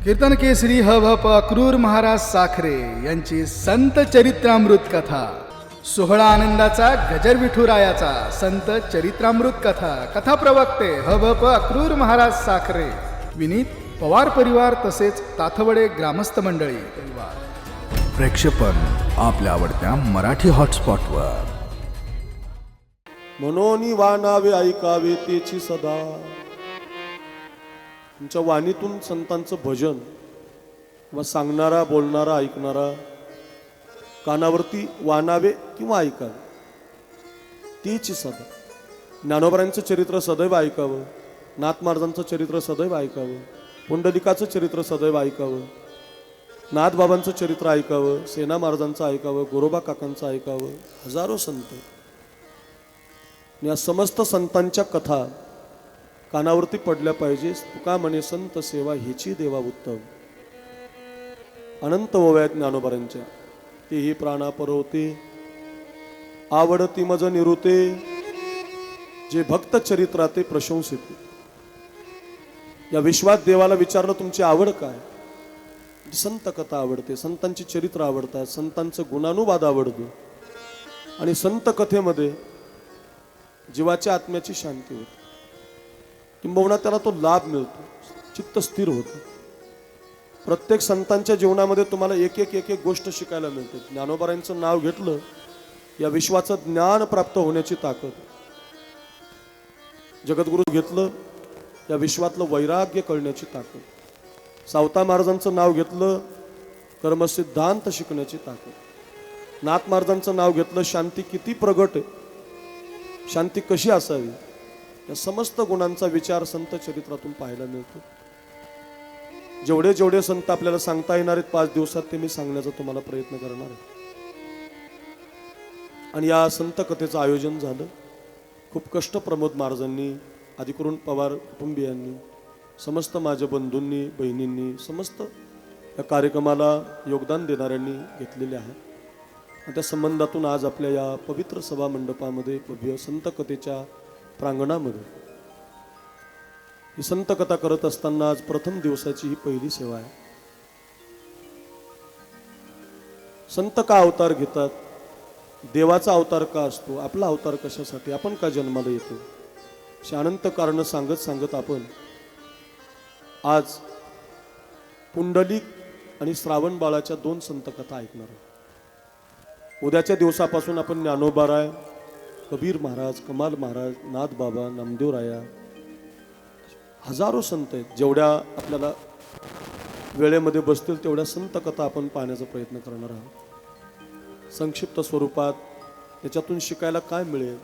कीर्तन केसरी ह.भ.प. क्रूर महाराज साखरे यांची संत चरित्रामृत कथा. सोहळा आनंदाचा गजर विठुरायाचा संत चरित्रामृत कथा. कथा प्रवक्ते ह.भ.प. क्रूर महाराज साखरे, विनीत पवार परिवार तसेच ताथवडे ग्रामस्थ मंडळी परिवार. प्रेक्षेपण आपल्या आवडत्या मराठी हॉटस्पॉटवर. मनोनी वानावे ऐकावे तेची सदा. तुमच्या वाणीतून संतांचं भजन व सांगणारा, बोलणारा, ऐकणारा कानावरती वानावे किंवा ऐकावे तीच सदा. ज्ञानोबांचं चरित्र सदैव ऐकावं, नाथ महाराजांचं चरित्र सदैव ऐकावं, पुंडलिकाचं चरित्र सदैव ऐकावं, नाथबाबांचं चरित्र ऐकावं, सेना महाराजांचं ऐकावं, गोरोबा काकांचं ऐकावं. हजारो संत, या समस्त संतांच्या कथा कानावरती पडल्या पाहिजे. तुका म्हणे संत सेवा हिची देवा उत्तम. अनंत ओव्यात ज्ञानोबांच्या, तेही प्राणा परवते आवडती मज निरुते, जे भक्त चरित्राते प्रशंसिते. या विश्वात देवाला विचारलं तुमची आवड काय? संत कथा आवडते, संतांची चरित्र आवडतात, संतांचं गुणानुवाद आवडतो. आणि संत कथेमध्ये जीवाच्या आत्म्याची शांती होते, किंबहुना त्याला तो लाभ मिळतो, चित्त स्थिर होतं. प्रत्येक संतांच्या जीवनामध्ये तुम्हाला एक एक गोष्ट शिकायला मिळते. ज्ञानोबांचं नाव घेतलं, या विश्वाचं ज्ञान प्राप्त होण्याची ताकद. जगद्गुरु घेतलं, या विश्वातलं वैराग्य कळण्याची ताकद. सावता महाराजांचं नाव घेतलं, कर्मसिद्धांत शिकण्याची ताकद. नाथ महाराजांचं नाव घेतलं, शांती किती प्रगट आहे, शांती कशी असावी, या समस्त गुणांचा विचार संत चरित्रातून पाहायला मिळतो. जेवढे जेवढे संत आपल्याला सांगता येणार आहेत 5 दिवसात, ते मी सांगण्याचा तुम्हाला प्रयत्न करणार आहे. आणि या संत कथेचं आयोजन झालं खूप कष्ट प्रमोद महाराजांनी, आदिकरून पवार कुटुंबियांनी, समस्त माझ्या बंधूंनी, बहिणींनी, समस्त या कार्यक्रमाला योगदान देणाऱ्यांनी घेतलेले आहे. आणि त्या संबंधातून आज आपल्या या पवित्र सभा मंडपामध्ये, भव्य संत कथेच्या प्रांगणामध्ये ही संत कथा करत असताना आज प्रथम दिवसाची ही पहिली सेवा आहे. संत का अवतार घेतात? देवाचा अवतार का असतो? आपला अवतार कशासाठी? आपण का जन्माला येतो? अशी अनंत कारण सांगत सांगत आपण आज पुंडलिक आणि श्रावण बाळाच्या 2 संत कथा ऐकणार आहोत. उद्याच्या दिवसापासून आपण ज्ञानोबाराय, कबीर महाराज, कमाल महाराज, नाथ बाबा, नामदेवराया, हजारो संत आहेत. जेवढ्या आपल्याला वेळेमध्ये बसतील तेवढ्या संत कथा आपण पाहण्याचा प्रयत्न करणार आहोत. संक्षिप्त स्वरूपात त्याच्यातून शिकायला काय मिळेल,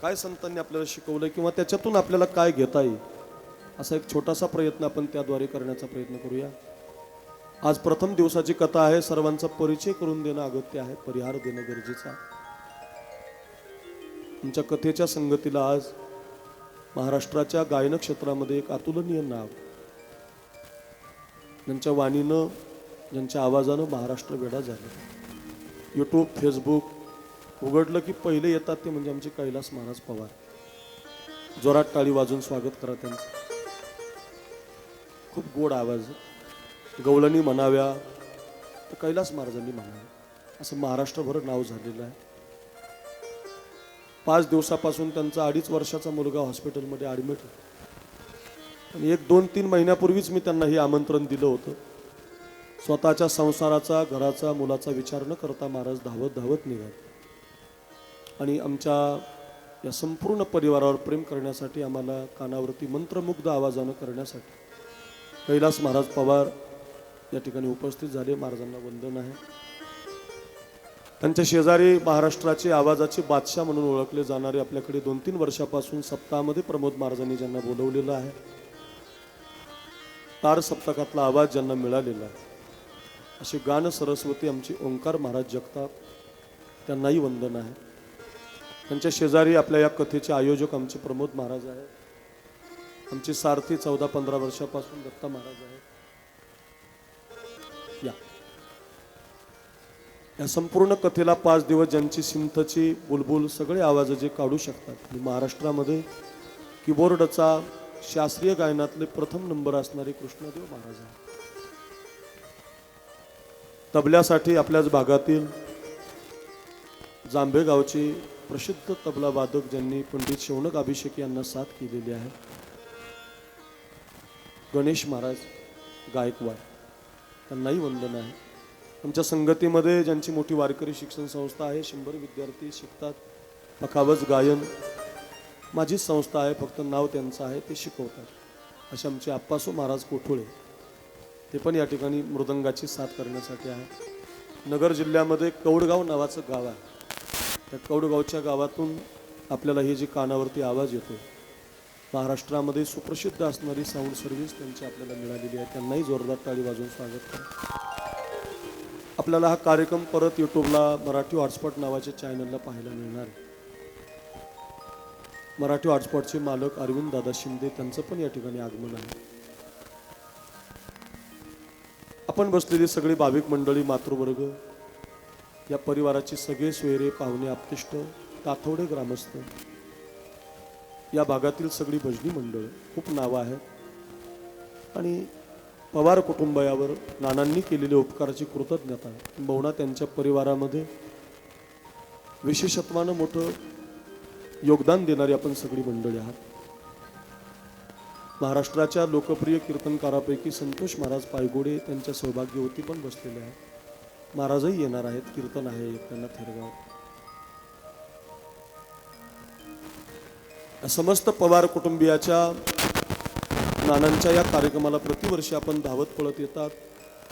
काय संतांनी आपल्याला शिकवलं, किंवा त्याच्यातून आपल्याला काय घेता येईल, असा एक छोटासा प्रयत्न आपण त्याद्वारे करण्याचा प्रयत्न करूया. आज प्रथम दिवसाची कथा आहे. सर्वांचा परिचय करून देणं अगत्य आहे, परिहार देणं गरजेचं आहे. तुमच्या कथेच्या संगतीला आज महाराष्ट्राच्या गायन क्षेत्रामध्ये एक अतुलनीय नाव, ज्यांच्या वाणीनं, ज्यांच्या आवाजानं महाराष्ट्र वेडा झाला. यूट्यूब, फेसबुक उघडलं की पहिले येतात ते म्हणजे आमचे कैलास महाराज पवार. जोरात टाळी वाजून स्वागत करा त्यांचं. खूप गोड आवाज, गवळणी म्हणाव्या तर कैलास महाराजांनी म्हणाव्या, असं महाराष्ट्रभर नाव झालेलं आहे. 5 दिवसापासून त्यांचा 2.5 वर्षाचा मुलगा हॉस्पिटलमध्ये ॲडमिट आहे. आणि 1-2-3 महिन्यापूर्वीच मी त्यांना हे आमंत्रण दिलं होतं. स्वतःच्या संसाराचा, घराचा, मुलाचा विचार न करता महाराज धावत धावत निघाले. आणि आमच्या या संपूर्ण परिवारावर प्रेम करण्यासाठी, आम्हाला कानावरती मंत्रमुग्ध आवाजानं करण्यासाठी कैलास महाराज पवार या ठिकाणी उपस्थित झाले. महाराजांना वंदन आहे. त्यांच्या शेजारी महाराष्ट्राचे आवाजाचे बादशाह म्हणून ओळखले जाणारे, आपल्याकडे 2-3 वर्षापासून सप्ताहामध्ये प्रमोद महाराजांनी ज्यांना बोलवलेलं आहे, तार सप्तकातला आवाज ज्यांना मिळालेला आहे, असे गान सरस्वती आमचे ओंकार महाराज जगताप, त्यांनाही वंदन आहे. त्यांच्या शेजारी आपल्या या कथेचे आयोजक आमचे प्रमोद महाराज आहेत. आमचे सारथी 14-15 वर्षापासून दत्ता महाराज आहेत. या संपूर्ण कथेला 5 दिवस ज्यांची सिंथची, बुलबुल सगळे आवाज जे काढू शकतात, महाराष्ट्रामध्ये कीबोर्डचा शास्त्रीय गायनातले प्रथम नंबर असणारे कृष्णदेव महाराज आहेत. तबल्यासाठी आपल्याच भागातील जांभे गावचे प्रसिद्ध तबला वादक ज्यांनी पंडित शौनक अभिषेक यांना साथ केलेली आहे, गणेश महाराज गायकवाड, त्यांनाही वंदन आहे. आमच्या संगतीमध्ये ज्यांची मोठी वारकरी शिक्षण संस्था आहे, 100 विद्यार्थी शिकतात, पखावज गायन माझीच संस्था आहे, फक्त नाव त्यांचं आहे, ते शिकवतात. असे आमचे आप्पासो महाराज कोठोळे, ते पण या ठिकाणी मृदंगाची साथ करण्यासाठी आहे. नगर जिल्ह्यामध्ये कौडगाव नावाचं गाव आहे. त्या कौडगावच्या गावातून आपल्याला हे जे कानावरती आवाज येतो, महाराष्ट्रामध्ये सुप्रसिद्ध असणारी साऊंड सर्व्हिस त्यांची आपल्याला मिळालेली आहे. त्यांनाही जोरदार टाळी वाजवून स्वागत करा. आपल्याला हा कार्यक्रम परत यूट्यूबला मराठी हॉटस्पॉट नावाच्या चॅनलला पाहायला मिळणार आहे. मराठी हॉटस्पॉटचे मालक अरविंद दादा शिंदे, त्यांचं पण या ठिकाणी आगमन आहे. आपण बसलेली सगळी भाविक मंडळी, मातृवर्ग, या परिवाराची सगळे सोयरे, पाहुणे, आप्तेष्ट, ताथवडे ग्रामस्थ, या भागातील सगळी भजनी मंडळ, खूप नावं आहेत. आणि पवार कुटुंबावर नानांनी केलेल्या उपकाराची कृतज्ञता बहुना त्यांच्या परिवारामध्ये विशेषत्वानं मोठं योगदान देणारी आपण सगळी मंडळी आहात. महाराष्ट्राच्या लोकप्रिय कीर्तनकारापैकी संतोष महाराज पायगोडे त्यांच्या सौभाग्यवती पण बसलेले आहेत. महाराजही येणार आहेत, कीर्तन आहे त्यांना थेरगाव. समस्त पवार कुटुंबियाच्या नानांच्या या कार्यक्रमाला प्रतिवर्षी आपण धावत पळत येतात.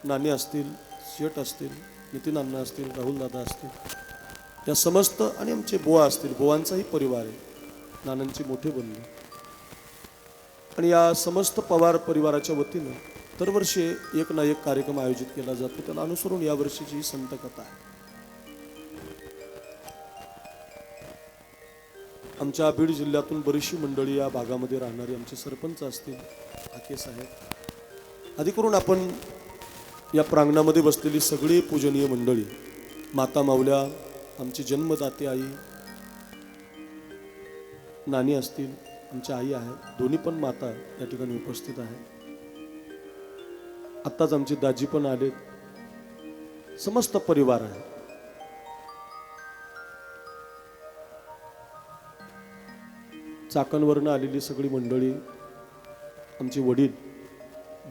नाणे असतील, शेठ असतील, नितीन अण्णा असतील, राहुल दादा असतील, या समस्त, आणि आमचे बुवा असतील, बुवांचाही परिवार आहे, नानांचे मोठे बंधू. आणि या समस्त पवार परिवाराच्या वतीनं दरवर्षी एक ना एक कार्यक्रम आयोजित केला जातो. त्याला अनुसरून यावर्षीची ही संत कथा आहे. आमच्या बीड जिल्ह्यातून बरीचशी मंडळी या भागामध्ये राहणारी, आमचे सरपंच असतील, हाके साहेब, आधी करून आपण या प्रांगणामध्ये बसलेली सगळी पूजनीय मंडळी, माता माऊल्या, आमची जन्मदाते आई नानी असतील, आमच्या आई आहे, दोन्ही पण माता या ठिकाणी उपस्थित आहेत. आत्ताच आमचे दाजी पण आलेत, समस्त परिवार आहे. चाकणवरनं आलेली सगळी मंडळी, आमचे वडील,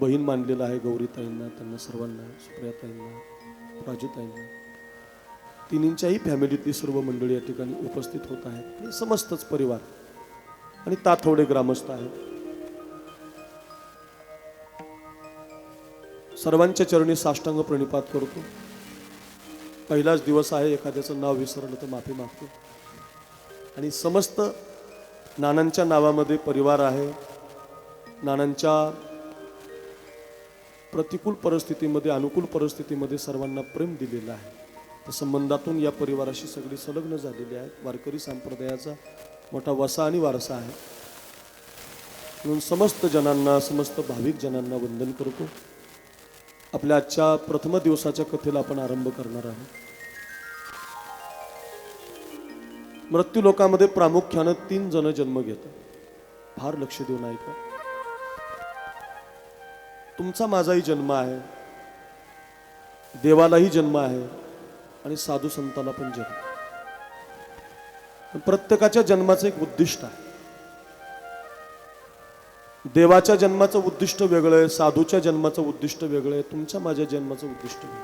बहीण मानलेला आहे गौरीताईंना, त्यांना सर्वांना, सुप्रियाताईंना, राजूताईंना, तिन्हींच्याही फॅमिलीतली सर्व मंडळी या ठिकाणी उपस्थित होत आहेत. आणि समस्तच परिवार आणि ताथवडे ग्रामस्थ आहेत. सर्वांच्या चरणी साष्टांग प्रणिपात करतो. पहिलाच दिवस आहे, एखाद्याचं नाव विसरलं तर माफी मागतो. आणि समस्त नानांच्या नावामध्ये परिवार आहे. नानांच्या प्रतिकूल परिस्थितीमध्ये, अनुकूल परिस्थितीमध्ये सर्वांना प्रेम दिलेलं आहे. त्या संबंधातून या परिवाराशी सगळी संलग्न झालेली आहेत. वारकरी संप्रदायाचा मोठा वसा आणि वारसा आहे. म्हणून समस्त जनांना, समस्त भाविक जनांना वंदन करतो. आपल्या आजच्या प्रथम दिवसाच्या कथेला आपण आरंभ करणार आहोत. मृत्यू लोकामध्ये प्रामुख्यानं 3 जण जन्म घेतात. फार लक्ष देऊन ऐका. तुमचा माझाही जन्म आहे, देवालाही जन्म आहे, आणि साधू संताला पण जन्म. प्रत्येकाच्या जन्माचं एक उद्दिष्ट आहे. देवाच्या जन्माचं उद्दिष्ट वेगळं आहे, साधूच्या जन्माचं उद्दिष्ट वेगळं आहे, तुमच्या माझ्या जन्माचं उद्दिष्ट वेगळं.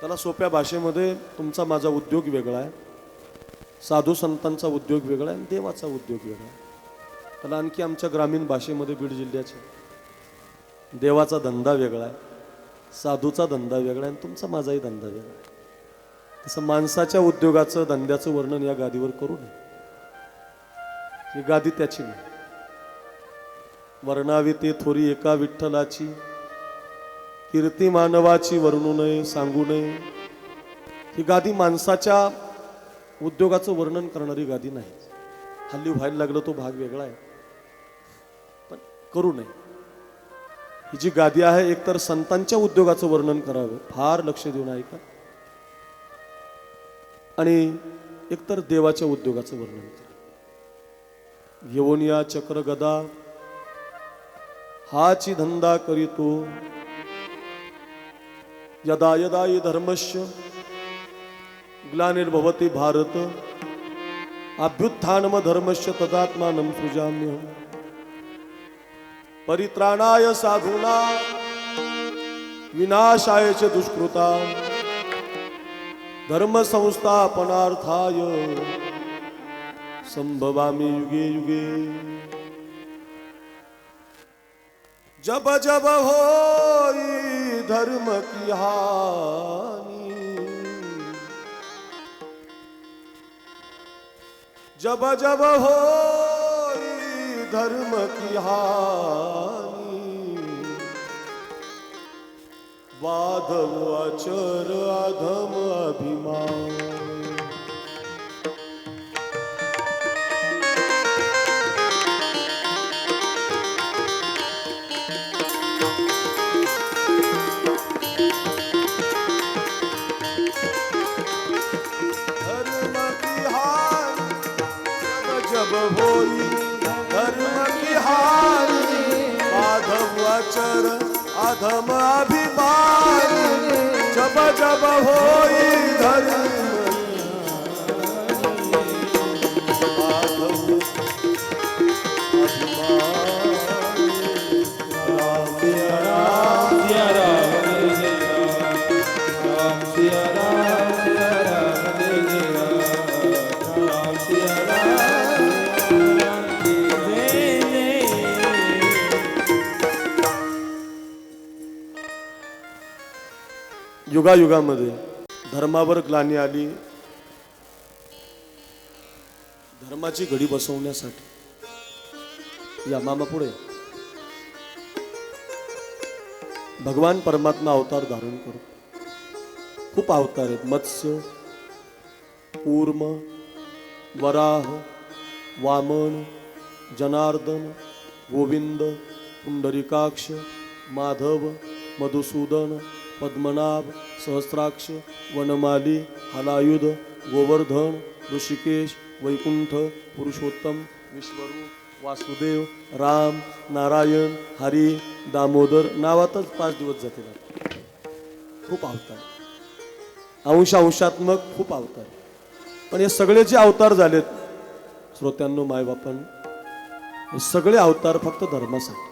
त्याला सोप्या भाषेमध्ये तुमचा माझा उद्योग वेगळा आहे, साधू संतांचा उद्योग वेगळा आहे, आणि देवाचा उद्योग वेगळा आहे. त्याला आणखी आमच्या ग्रामीण भाषेमध्ये बीड जिल्ह्याच्या देवाचा धंदा वेगळा आहे, साधूचा धंदा वेगळा आहे, आणि तुमचा माझाही धंदा वेगळा आहे. तसं माणसाच्या उद्योगाचं, धंद्याचं वर्णन या गादीवर करू नये. ही गादी त्याची नाही. वर्णावी ते थोरी एका विठ्ठलाची, कीर्ती मानवाची वर्णू नये, सांगू नये. ही गादी माणसाच्या उद्योगाचं वर्णन करणारी गादी नाही. हल्ली व्हायला लागलं तो भाग वेगळा आहे, पण करू नये. ही जी गादी आहे, एकतर संतांच्या उद्योगाचं वर्णन करावं, फार लक्ष देऊन ऐका, आणि एकतर देवाच्या उद्योगाचं वर्णन करा. घेऊन या चक्र गदा, हाची धंदा करीतो. यदा यदा हि धर्मस्य ग्लानिर्भवति भारत अभ्युत्थानम धर्मस्य तदात्मानं सृजाम्यहम् परित्राणाय साधूना विनाशाय च दुष्कृता धर्म संस्थापनार्थाय संभवामि युगे युगे। जब जब होई धर्म की हानि, जब जब होई धर्म की हानि, बाधव आचर अधम अभिमान। जब होई धर्म की हानि, बाधव आचर अधम अभिमान। जब जब होई धर्म बाधव अभिमान। राम सिया राम सिया राम जय जय राम सिया राम सिया राम जय जय राम सिया राम। युगायुगामध्ये धर्मावर ग्लानी आली, धर्माची घडी बसवण्यासाठी या मामा पुढे भगवान परमात्मा अवतार धारण करू। खूप अवतार आहेत, मत्स्य, कूर्म, वराह, वामन, जनार्दन, गोविंद, पुंडरीकाक्ष, माधव, मधुसूदन, पद्मनाभ, सहस्राक्ष, वनमाली, हलायुध, गोवर्धन, ऋषिकेश, वैकुंठ, पुरुषोत्तम, विश्वरूप, वासुदेव, राम, नारायण, हरी, दामोदर नावातच 5 दिवस जातील। खूप अवतार, अंश अंशात्मक खूप अवतार। पण हे सगळे जे अवतार झालेत श्रोत्यांनो, मायबापांनो, हे सगळे अवतार फक्त धर्मासाठी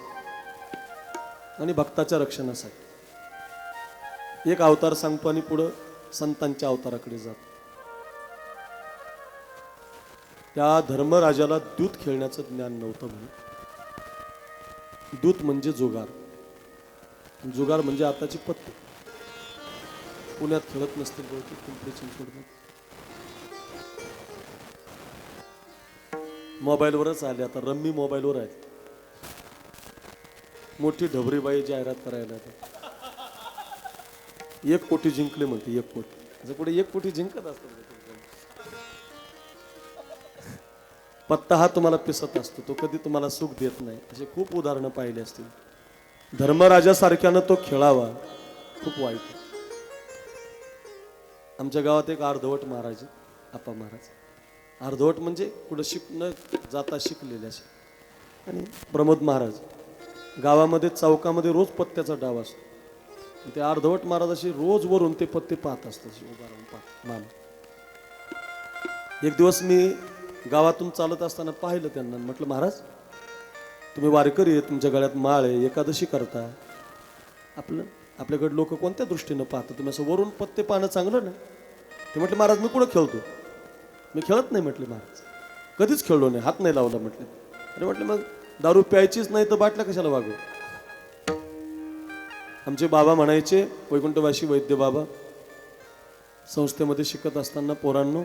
आणि भक्ताच्या रक्षणासाठी। एक अवतार सांगतो आणि पुढं संतांच्या अवताराकडे जातो। त्या धर्मराजाला दूत खेळण्याचं ज्ञान नव्हतं म्हणून। दूत म्हणजे जुगार, जुगार म्हणजे आताची पत्ते। पुण्यात खेळत नसतील बहुतेक, पिंपरी चिंचवडमध्ये मोबाईलवरच आले आता, रम्मी मोबाईलवर आहेत। मोठी ढबरीबाई जाहिरात करायला आता 1 कोटी जिंकले म्हणते, 1 कोटी असं पुढे 1 कोटी जिंकत असतात। पत्ता हा तुम्हाला पिसत असतो, तो कधी तुम्हाला सुख देत नाही। असे खूप उदाहरणं पाहिली असतील। धर्मराजासारख्यानं तो खेळावा, खूप वाईट। आमच्या गावात एक अर्धवट महाराज, आप्पा महाराज, अर्धवट म्हणजे कुठं न जाता शिकलेले असे। आणि प्रमोद महाराज गावामध्ये चौकामध्ये रोज पत्त्याचा डाव असतो। ते अर्धवट महाराज असे रोज वरून ते पत्ते पाहत असतात, उभारून पाहत मामा। एक दिवस मी गावातून चालत असताना पाहिलं त्यांना, म्हटलं महाराज तुम्ही वारकरी आहे, तुमच्या गळ्यात माळ आहे, एकादशी करता, आपल्याकडे लोक कोणत्या दृष्टीनं पाहतात, तुम्ही असं वरून पत्ते पाहणं चांगलं ना? ते म्हटलं महाराज मी कुठं खेळतो, मी खेळत नाही म्हटले महाराज, कधीच खेळलो नाही, हात नाही लावला म्हटले। अरे म्हटलं मग दारू प्यायचीच नाही तर बाटल्या कशाला वागव? आमचे बाबा म्हणायचे, वैकुंठवासी वैद्य बाबा, संस्थेमध्ये शिकत असताना पोरांनो,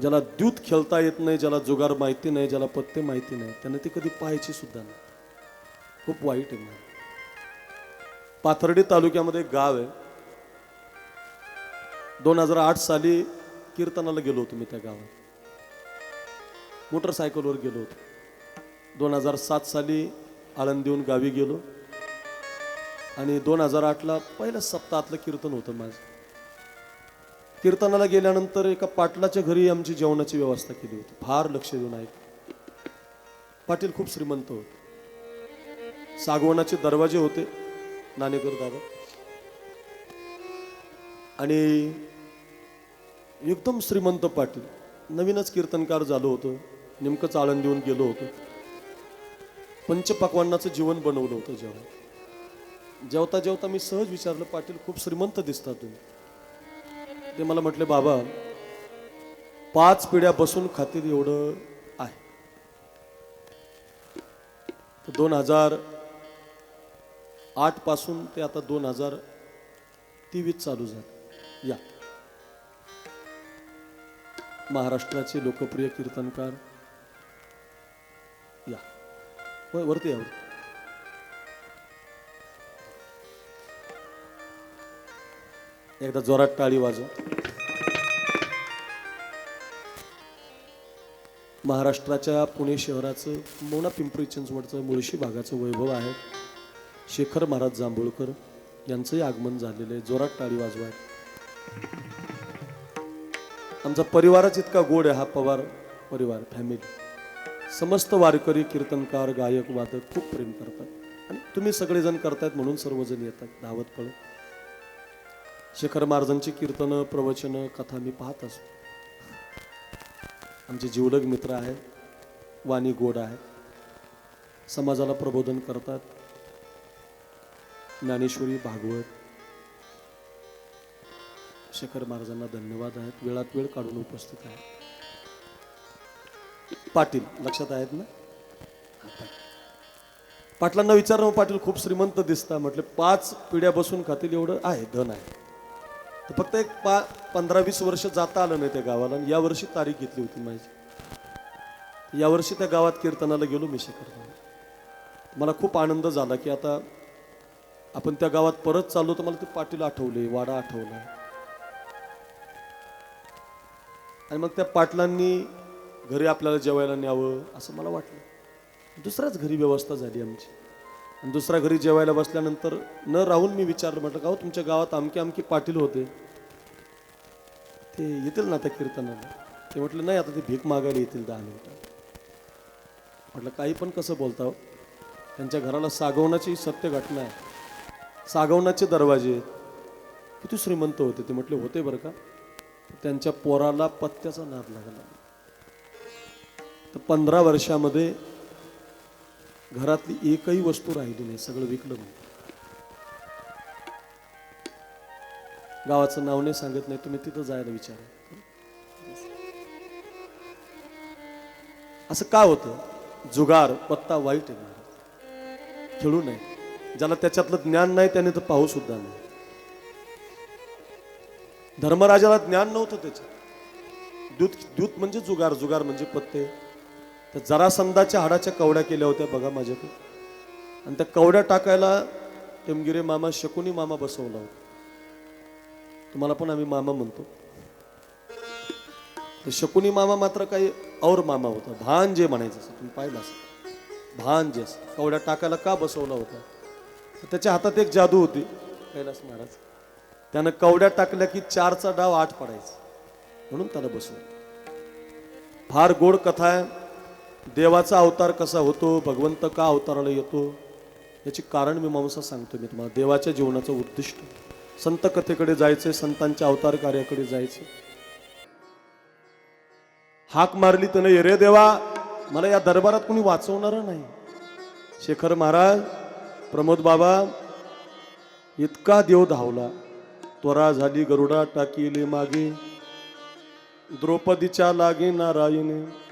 ज्याला दूध खेळता येत नाही, ज्याला जुगार माहिती नाही, ज्याला पत्ते माहिती नाही, त्याने ती कधी पाहायची सुद्धा नाही। खूप वाईट आहे। पाथर्डी तालुक्यामध्ये एक गाव आहे, 2008 साली कीर्तनाला गेलो होतो मी त्या गावात, मोटरसायकलवर गेलो होतो। 2007 साली आळंदीहून गावी गेलो आणि 2008ला पहिल्या सप्ताहातलं कीर्तन होतं माझं। कीर्तनाला गेल्यानंतर एका पाटलाच्या घरी आमची जेवणाची व्यवस्था केली होती, फार लक्ष देऊन ऐक। पाटील खूप श्रीमंत होते, सागवनाचे दरवाजे होते, नाणेकर दादा। आणि एकदम श्रीमंत पाटील, नवीनच कीर्तनकार झालो होतो, नेमकंच आळंद देऊन गेलो होतो. पंचपक्वान्नाचं जीवन बनवलं होतं. जेवता जेवता मी सहज विचारलं, पाटील खूप श्रीमंत दिसता तुम्ही. ते मला म्हटले, बाबा 5 पिढ्या बसून खातील एवढं आहे. 2008 पासून ते आता 2023 चालू झालं. या महाराष्ट्राचे लोकप्रिय कीर्तनकार, या वरती या. एकदा जोरात टाळी वाजव. महाराष्ट्राच्या पुणे शहराचं, मोना पिंपरी चिंचवडचं, मुळशी भागाचं वैभव आहे शेखर महाराज जांभूळकर यांचंही आगमन झालेलं आहे. जोरात टाळी वाजवा. आमचा परिवारच इतका गोड आहे हा पवार परिवार, फॅमिली. समस्त वारकरी, कीर्तनकार, गायक, वादक खूप प्रेम करतात. आणि तुम्ही सगळेजण करतायत म्हणून सर्वजण येतात धावत पळत. शेखर महाराजांची कीर्तनं, प्रवचनं, कथा मी पाहत असतो. आमचे जीवलग मित्र आहेत, वाणी गोड आहे, समाजाला प्रबोधन करतात. ज्ञानेश्वरी, भागवत. शेखर महाराजांना धन्यवाद आहेत, वेळात वेळ काढून उपस्थित आहे. पाटील लक्षात आहेत ना? पाटलांना विचारलं, पाटील खूप श्रीमंत दिसता. म्हटले 5 पिढ्या बसून खातील एवढं आहे, धन आहे. तर फक्त एक 15-20 वर्ष जाता आलं नाही त्या गावाला. या वर्षी तारीख घेतली होती माझी. यावर्षी त्या गावात कीर्तनाला गेलो मी शेखर. मला खूप आनंद झाला की आता आपण त्या गावात परत चाललो. तर मला ते पाटील आठवले, वाडा आठवला. आणि मग त्या पाटलांनी घरी आपल्याला जेवायला न्यावं असं मला वाटलं. दुसऱ्याच घरी व्यवस्था झाली आमची. आणि दुसऱ्या घरी जेवायला बसल्यानंतर न राहून मी विचारलं, म्हटलं का हो तुमच्या गावात अमके अमके पाटील होते, ते येतील ना त्या कीर्तनाला? ते म्हटलं नाही, आता ते भीक मागायला येतील 10 मिनिटं. म्हटलं काही पण कसं बोलता हो, त्यांच्या घराला सागवनाची सत्य घटना आहे, सागवनाचे दरवाजे आहेत. किती श्रीमंत होते ते. म्हटले होते बरं का. त्यांच्या पोराला पत्त्याचा नाद लागला. तर 15 वर्षामध्ये घरातली एकही वस्तू राहिली नाही, सगळं विकलं नाही. गावाचं नाव नाही सांगत नाही, तुम्ही तिथं जायला विचारा. असं का होतं? जुगार, पत्ता वाईट आहे महाराज, खेळू नये. ज्याला त्याच्यातलं ज्ञान नाही त्याने तर पाहू सुद्धा नाही. धर्मराजाला ज्ञान नव्हतं त्याचं. दूत म्हणजे जुगार, जुगार म्हणजे पत्ते. तर जरासंधाच्या हाडाच्या कवड्या केल्या होत्या बघा माझ्याकडे. आणि त्या कवड्या टाकायला टेमगिरे मामा, शकुनी मामा बसवला होता. तुम्हाला पण आम्ही मामा म्हणतो. शकुनी मामा मात्र काही और मामा होता, भांजे म्हणायचं असं. तुम्ही पाहिलं असं भांजे. कवड्या टाकायला का बसवला होता? तर त्याच्या हातात एक जादू होती, कैलास महाराज. त्यानं कवड्या टाकल्या की 4चा डाव 8 पडायचा, म्हणून त्याला बसवलं. फार गोड कथा आहे. देवाचा अवतार कसा होतो, भगवंत का अवताराला येतो, याची कारण मीमांसा सांगतो मी तुम्हाला. देवाच्या जीवनाचं उद्दिष्ट, संत कथेकडे जायचे, संतांच्या अवतार कार्याकडे जायचे. हाक मारली तर नाही, रे देवा मला या दरबारात कोणी वाचवणार नाही. शेखर महाराज, प्रमोद बाबा, इतका देव धावला. त्वरा झाली गरुडा टाकीले मागे, द्रौपदीच्या लागे नारायणे.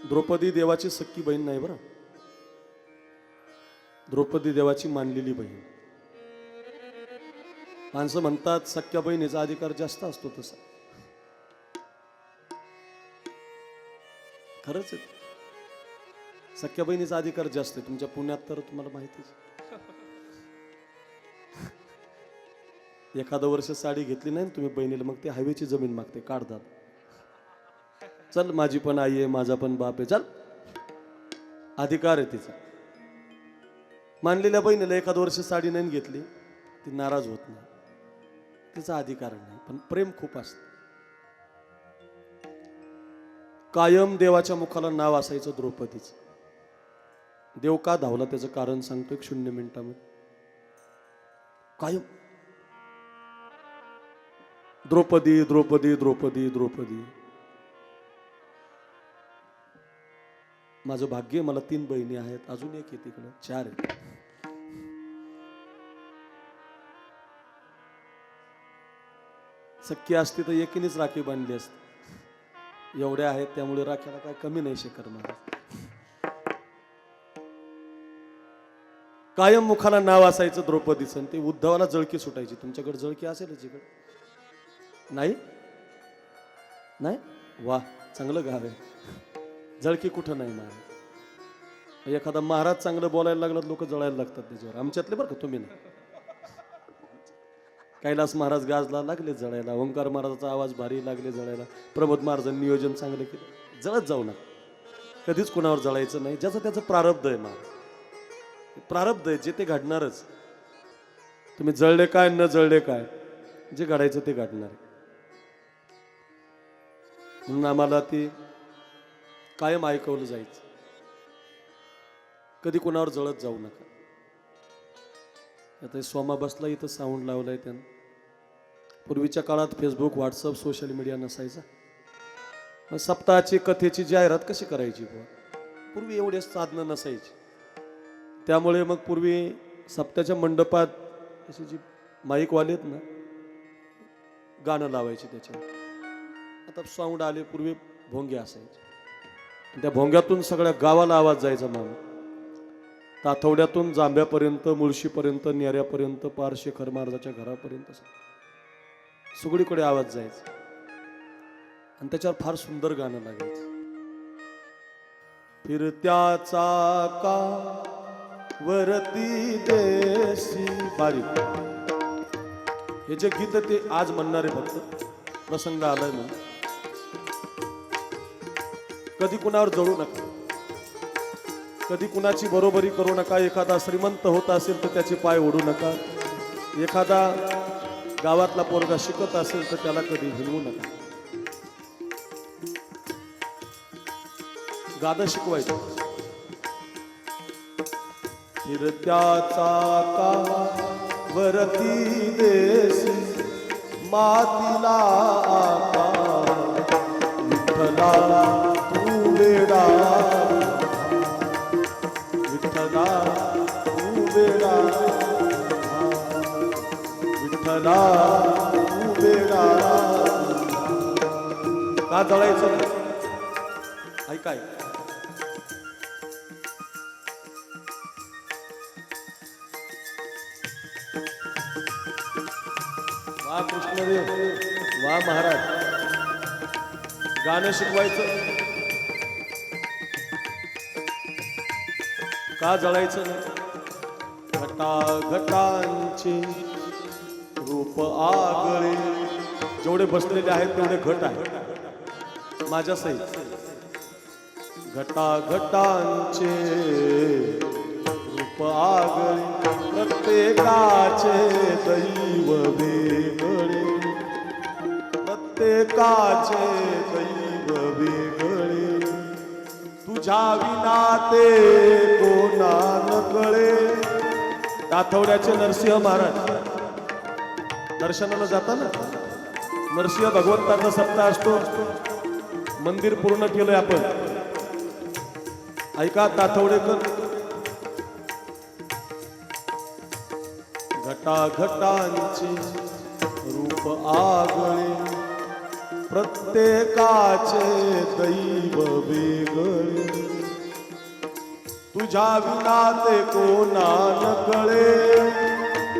द्रौपदी देवाची सख्खी बहीण नाही बरं, द्रौपदी देवाची मानलेली बहीण. माणसं म्हणतात सख्या बहिणीचा अधिकार जास्त असतो, तसा खरंच आहे. सख्या बहिणीचा अधिकार जास्त आहे. तुमच्या पुण्यात तर तुम्हाला माहितीच. एखादं वर्ष साडी घेतली नाही तुम्ही बहिणीला, मग ते हायवेची जमीन मागते, काढतात. चल माझी पण आई आहे, माझा पण बाप आहे, चल. अधिकार आहे तिचा. मानलेल्या बहिणीला एखादं वर्ष साडी नाही घेतली, ती नाराज होत नाही, तिचा अधिकार नाही. पण प्रेम खूप असतं. कायम देवाच्या मुखाला नाव असायचं द्रौपदीचं. देव का धावला त्याचं कारण सांगतो एक 0 मिनिटामध्ये. कायम द्रौपदी द्रौपदी द्रौपदी द्रौपदी. माझं भाग्य, मला 3 बहिणी आहेत, अजून एक आहे तिकडं, 4 आहेत. सख्खी असती तर एकीनेच राखी बांधली असती. एवढ्या आहेत त्यामुळे राख्याला काय कमी नाही शेखर मला. कायम मुखाला नाव असायचं द्रौपदीचं, ते उद्धवाला जळकी सुटायची. तुमच्याकडे जळकी असेलच इकडे? नाही नाही, वा, चांगलं गाव आहे. जळकी कुठं नाही महाराज. एखादा महाराज चांगलं बोलायला लागला लोक जळायला लागतात त्याच्यावर. आमच्यातले बरं का, तुम्ही नाही. कैलास महाराज गाजला, लागले जळायला. ओंकार महाराजाचा आवाज भारी, लागले जळायला. प्रबोध महाराजांनी नियोजन चांगलं केलं. जळत जाऊ नका, कधीच कुणावर जळायचं नाही. ज्याचं त्याचं प्रारब्ध आहे महाराज, प्रारब्ध आहे, जे ते घडणारच. तुम्ही जळले काय न जळले काय, जे घडायचं ते घडणार. म्हणून आम्हाला ती कायम ऐकवलं जायचं, कधी कुणावर जळत जाऊ नका. आता सोमा बसला इथं, साऊंड लावलाय त्यानं. पूर्वीच्या काळात फेसबुक, व्हॉट्सअप, सोशल मीडिया नसायचा. मग सप्ताहाची कथेची जाहिरात कशी करायची? पूर्वी एवढे साधनं नसायची. त्यामुळे मग पूर्वी सप्त्याच्या मंडपात अशी जी माईकवाले आहेत ना, गाणं लावायचे त्याच्यावर. आता साऊंड आले, पूर्वी भोंगे असायचे. त्या भोंग्यातून सगळ्या गावाला आवाज जायचा. मामा ताथवड्यातून जांभ्यापर्यंत, मुळशीपर्यंत, नेऱ्यापर्यंत, पार शेखर महाराजाच्या घरापर्यंत सगळीकडे आवाज जायचा. आणि त्याच्यावर फार सुंदर गाणं लागायचं. फिरत्या चाका वरती देशी बारीक. हे जे गीत ते आज म्हणणारे फक्त प्रसंग आलाय म्हणून. कधी कुणावर जळू नका, कधी कुणाची बरोबरी करू नका. एखादा श्रीमंत होत असेल तर त्याचे पाय ओढू नका. एखादा गावातला पोरगा शिकत असेल तर त्याला कधी हिलवू नका. गाणं शिकवायचं. फिरत्या चाका वरती देशी मातीला आपा. विठ्ठला तू वेडा, विठ्ठला तू वेडा, विठ्ठला तू वेडा. का जळायचं? ऐकाय, वा कृष्णदेव, वा महाराज. गाणं शिकवायचं. का जळायचं नाही? घटाघटांचे रूप आगळे. जेवढे बसलेले आहेत तेवढे घट आहे माझ्या सहित. घटाघटांचे रूप आगळे, प्रत्येकाचे दैव वेगळे, प्रत्येकाचे दैव वेगळे. तुझ्या विना ते कोणा न कळे. ताथवड्याचे नरसिंह महाराज दर्शनाला जाताना, नरसिंह भगवंताचा सप्ताह असतो. मंदिर पूर्ण केलंय आपण. ऐका ताथवडेकर. घटाघटांचे रूप आगळे, प्रत्येकाचे दैव वेगळे. तुझ्या विना ते कोणा न कळे.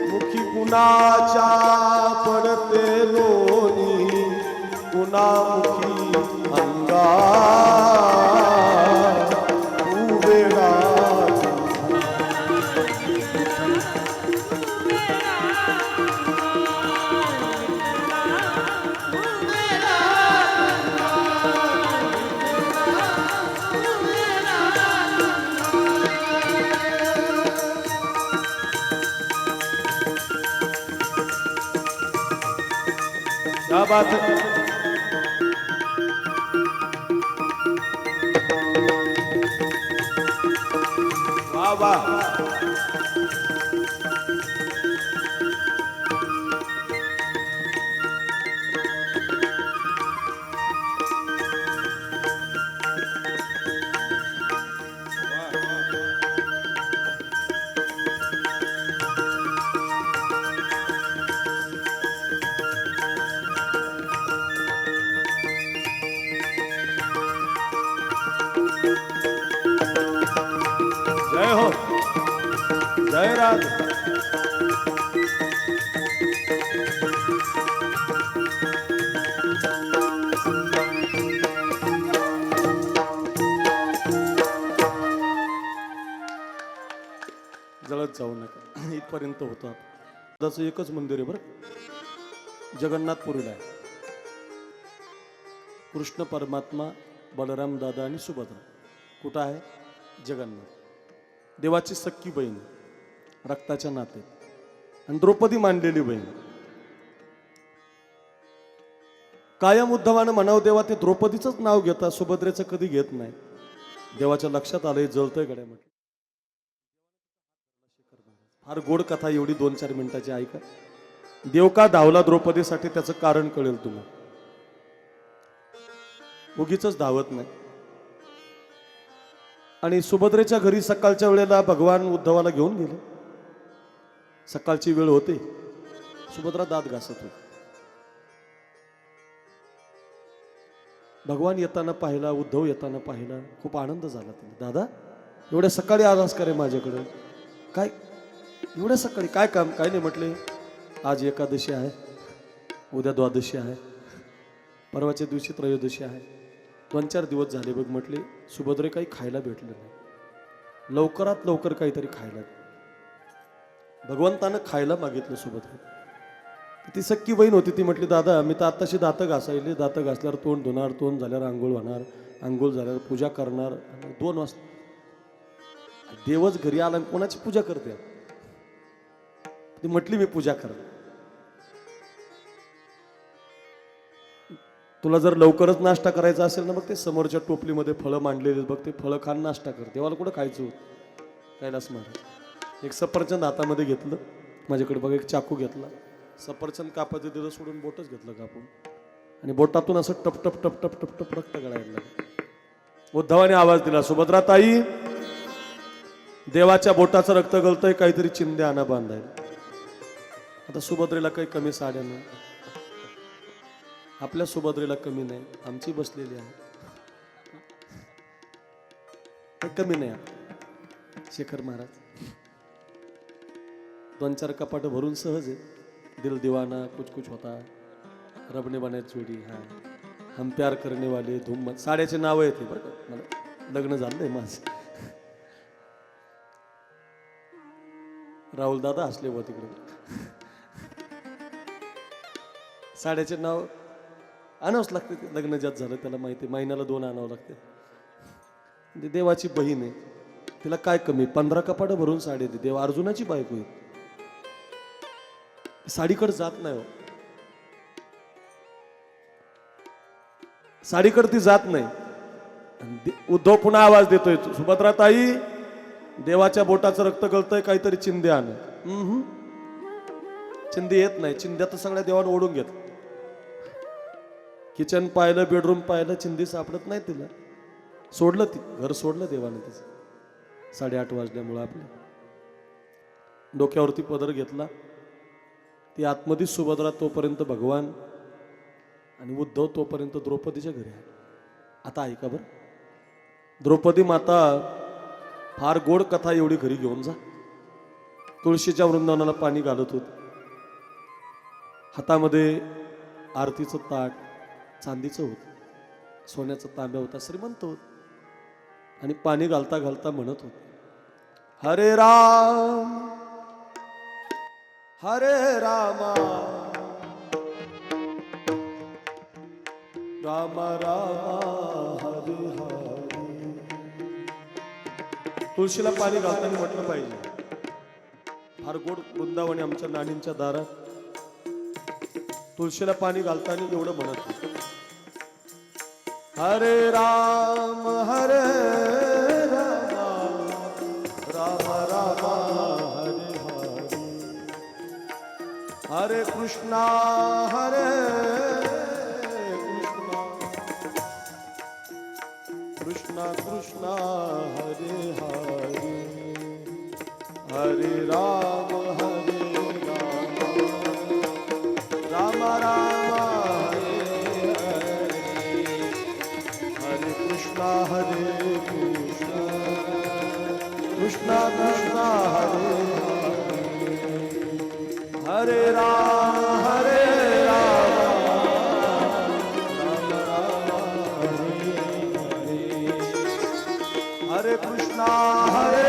मुखी कुणाच्या पडते लोणी, कुणामुखी अंगा. तू वेडा, क्या बात है. वाह वाह. राधे. जळत जाऊ नका, इथपर्यंत होतो आपण. दादाचं एकच मंदिर आहे बरं, जगन्नाथपुरीला आहे. कृष्ण परमात्मा, बलराम दादा आणि सुभद्रा. कुठं आहे? जगन्नाथ. देवाची सख्खी बहीण, रक्ताच्या नात्यात, आणि द्रौपदी मानलेली बहीण. कायम उद्धवानं म्हणावं देवा, ते द्रौपदीचंच नाव घेतात, सुभद्रेचं कधी घेत नाही. देवाच्या लक्षात आलंय, जळतंय गड्या म्हटलं. फार गोड कथा, एवढी 2-4 मिनिटाची ऐका. देव का धावला द्रौपदीसाठी, त्याचं कारण कळेल तुम्हाला. उगीच धावत नाही. आणि सुभद्रेच्या घरी सकाळच्या वेळेला भगवान उद्धवाला घेऊन गेले. सकाळची वेळ होते, सुभद्रा दात घासत होती. भगवान येताना पाहिला, उद्धव येताना पाहिला, खूप आनंद झाला तिला. दादा, एवढ्या सकाळी आलास का रे माझ्याकडे? काय एवढ्या सकाळी काय काम? काय नाही म्हटले, आज एकादशी आहे, उद्या द्वादशी आहे, परवाच्या दिवशी त्रयोदशी आहे, 2-4 दिवस झाले बघ म्हटले, सुभद्रे काही खायला भेटलं नाही, लवकरात लवकर काहीतरी खायला. भगवंतानं खायला मागितलं सुभद्रे. ती सख्खी बहीण होती, ती म्हटली, दादा मी तर आत्ताशी दातं घासायले, दातं घासल्यावर तोंड धुणार, तोंड झाल्यावर आंघोळ होणार, आंघोळ झाल्यावर पूजा करणार, 2 वाजता देवच घरी आला, कोणाची पूजा करते? ती म्हटली, मी पूजा कर. तुला जर लवकरच नाश्ता करायचा असेल ना, मग ते समोरच्या टोपलीमध्ये फळं मांडलेली बघ, ते फळं खान नाश्ता कर. देवाला कुठं खायचं होत? कैलास महाराज एक सफरचंद हातामध्ये घेतलं, माझ्याकडे बघ एक चाकू घेतला, सफरचंद कापायचं दिलं, सोडून बोटच घेतलं कापून, आणि बोटातून असं टप टप टप टप टप टप रक्त गळायला लागलं. उद्धवाने आवाज दिला, सुभद्रा ताई, देवाच्या बोटाचं रक्त गळतंय, काहीतरी चिंध्या आणा बांधायला. आता सुभद्रेला काही कमी साड्या नाही, आपल्या सुभद्रेला कमी नाही, आमची बसलेली आहे, काही कमी नाही. शेखर महाराज 2-4 कपाट भरून सहज आहे. दिल दीवाना, कुछ कुछ होता, रब ने बनाई जोडी, हा, हम प्यार करने वाले, धूम. साड्याचे नाव येते बरं का, मला लग्न झालंय माझं. राहुल दादा हसले बा तिकडे. साड्याचे नाव आणावंच लागते, लग्न ज्यात झालं त्याला माहिती, महिन्याला 2 आणावं लागते. देवाची बहीण आहे, तिला काय कमी? 15 कपाट भरून साडी येते. देव अर्जुनाची बायको आहे, साडीकडे जात नाही हो, साडीकडे ती जात नाही. उद्धव पुन्हा आवाज देतोय, सुभद्रा ताई, देवाच्या बोटाचं रक्त गळतंय, काहीतरी चिंध्या आण. चिंधी येत नाही, चिंध्या तर सगळ्या देवानं ओढून घेत. किचन पाहिलं, बेडरूम पाहिलं, चिंधी सापडत नाही तिला. सोडलं, ती घर सोडलं देवाने तिचं. 8:30 वाजल्यामुळं आपल्या डोक्यावरती पदर घेतला. ती आतमध्ये सुभद्रा, तोपर्यंत भगवान, आणि उद्धव तोपर्यंत द्रौपदीच्या घरी आहे. आता ऐका बरं, द्रौपदी माता फार गोड कथा, एवढी घरी घेऊन जा. तुळशीच्या वृंदावनाला पाणी घालत होती. हातामध्ये आरतीचं ताट चांदीचं होतं, सोन्याचा तांब्या होता, श्रीमंत होत. आणि पाणी घालता घालता म्हणत होत, हरे राम हरे रामा, राम राम हरे हरे. तुळशीला पाणी घालताना म्हटलं पाहिजे. फार गोड वृंदावनी आमच्या नानींच्या दारात तुळशीला पाणी घालताना एवढं म्हणत, हरे राम हरे राम, राम राम हरे हरे, हरे कृष्णा हरे कृष्णा, कृष्णा कृष्णा हरे हरे, हरे राम राम राम हरे हरे, हरे कृष्णा कृष्णा, कृष्णा कृष्णा हरे हरे. हरे राम राम राम हरे कृष्णा हरे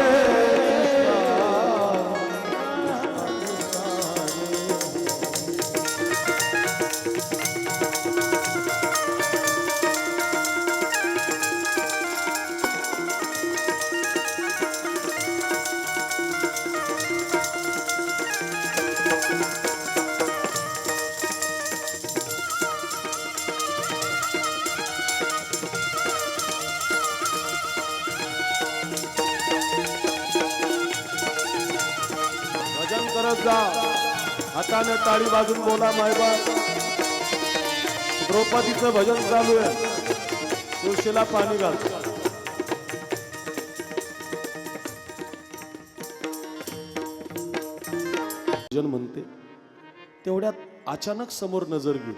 भजन करत जा, हाताने टाळी वाजून बोला मायबाप. द्रौपदीचं भजन चालू आहे, तुळशीला पाणी घाल. भजन म्हणते तेवढ्यात अचानक समोर नजर गेली.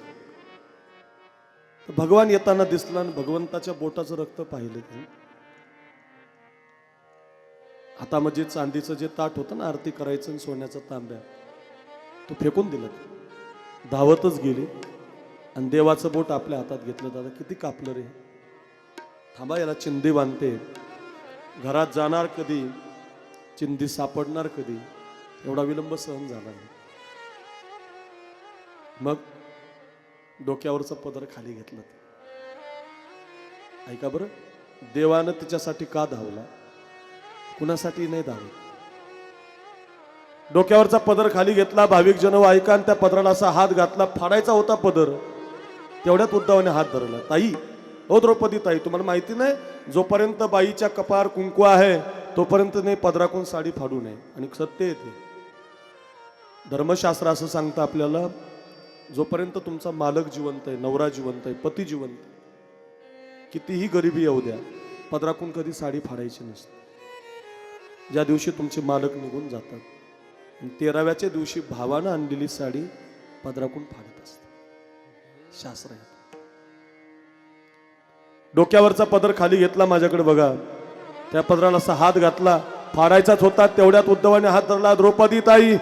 भगवान येताना दिसला आणि भगवंताच्या बोटाचं रक्त पाहिलं त्यांनी. हातामध्ये चांदीचं जे ताट होतं ना आरती करायचं आणि सोन्याचा तांब्या, तो फेकून दिला. धावतच गेले आणि देवाचं बोट आपल्या हातात घेतलं. दादा किती कापलं रे, थांबा याला चिंदी बांधते. घरात जाणार कधी, चिंदी सापडणार कधी, एवढा विलंब सहन झाला नाही. मग डोक्यावरचा पदर खाली घेतला. ऐका बरं, देवानं तिच्यासाठी का धावला, कुणासाठी नाही धावला. डोक्यावरचा पदर खाली घेतला. भाविक जन ऐका, त्या पदराला असा हात घातला. फाडायचा होता पदर, तेवढ्यात उद्धवाने हात धरला. ताई, हो द्रौपदी ताई, तुम्हाला माहिती नाही, जोपर्यंत बाईच्या कपार कुंकू आहे तोपर्यंत नाही पदराकून साडी फाडू नये. आणि सत्य येते, धर्मशास्त्र असं सांगतं आपल्याला, जोपर्यंत तुमचा मालक जिवंत आहे, नवरा जिवंत आहे, पती जिवंत आहे, कितीही गरिबी येऊ द्या, पदराकून कधी साडी फाडायची नसते. ज्या दिवशी तुमचे मालक निघून जातात, 13व्याच्या दिवशी भावानं आणलेली साडी पदराकून फाडत असते. शास्त्र आहे. डोक्यावरचा पदर खाली घेतला. माझ्याकडे बघा, त्या पदराला असा हात घातला. फाडायचाच होता, तेवढ्यात उद्धवाने हात धरला. द्रौपदी ताई,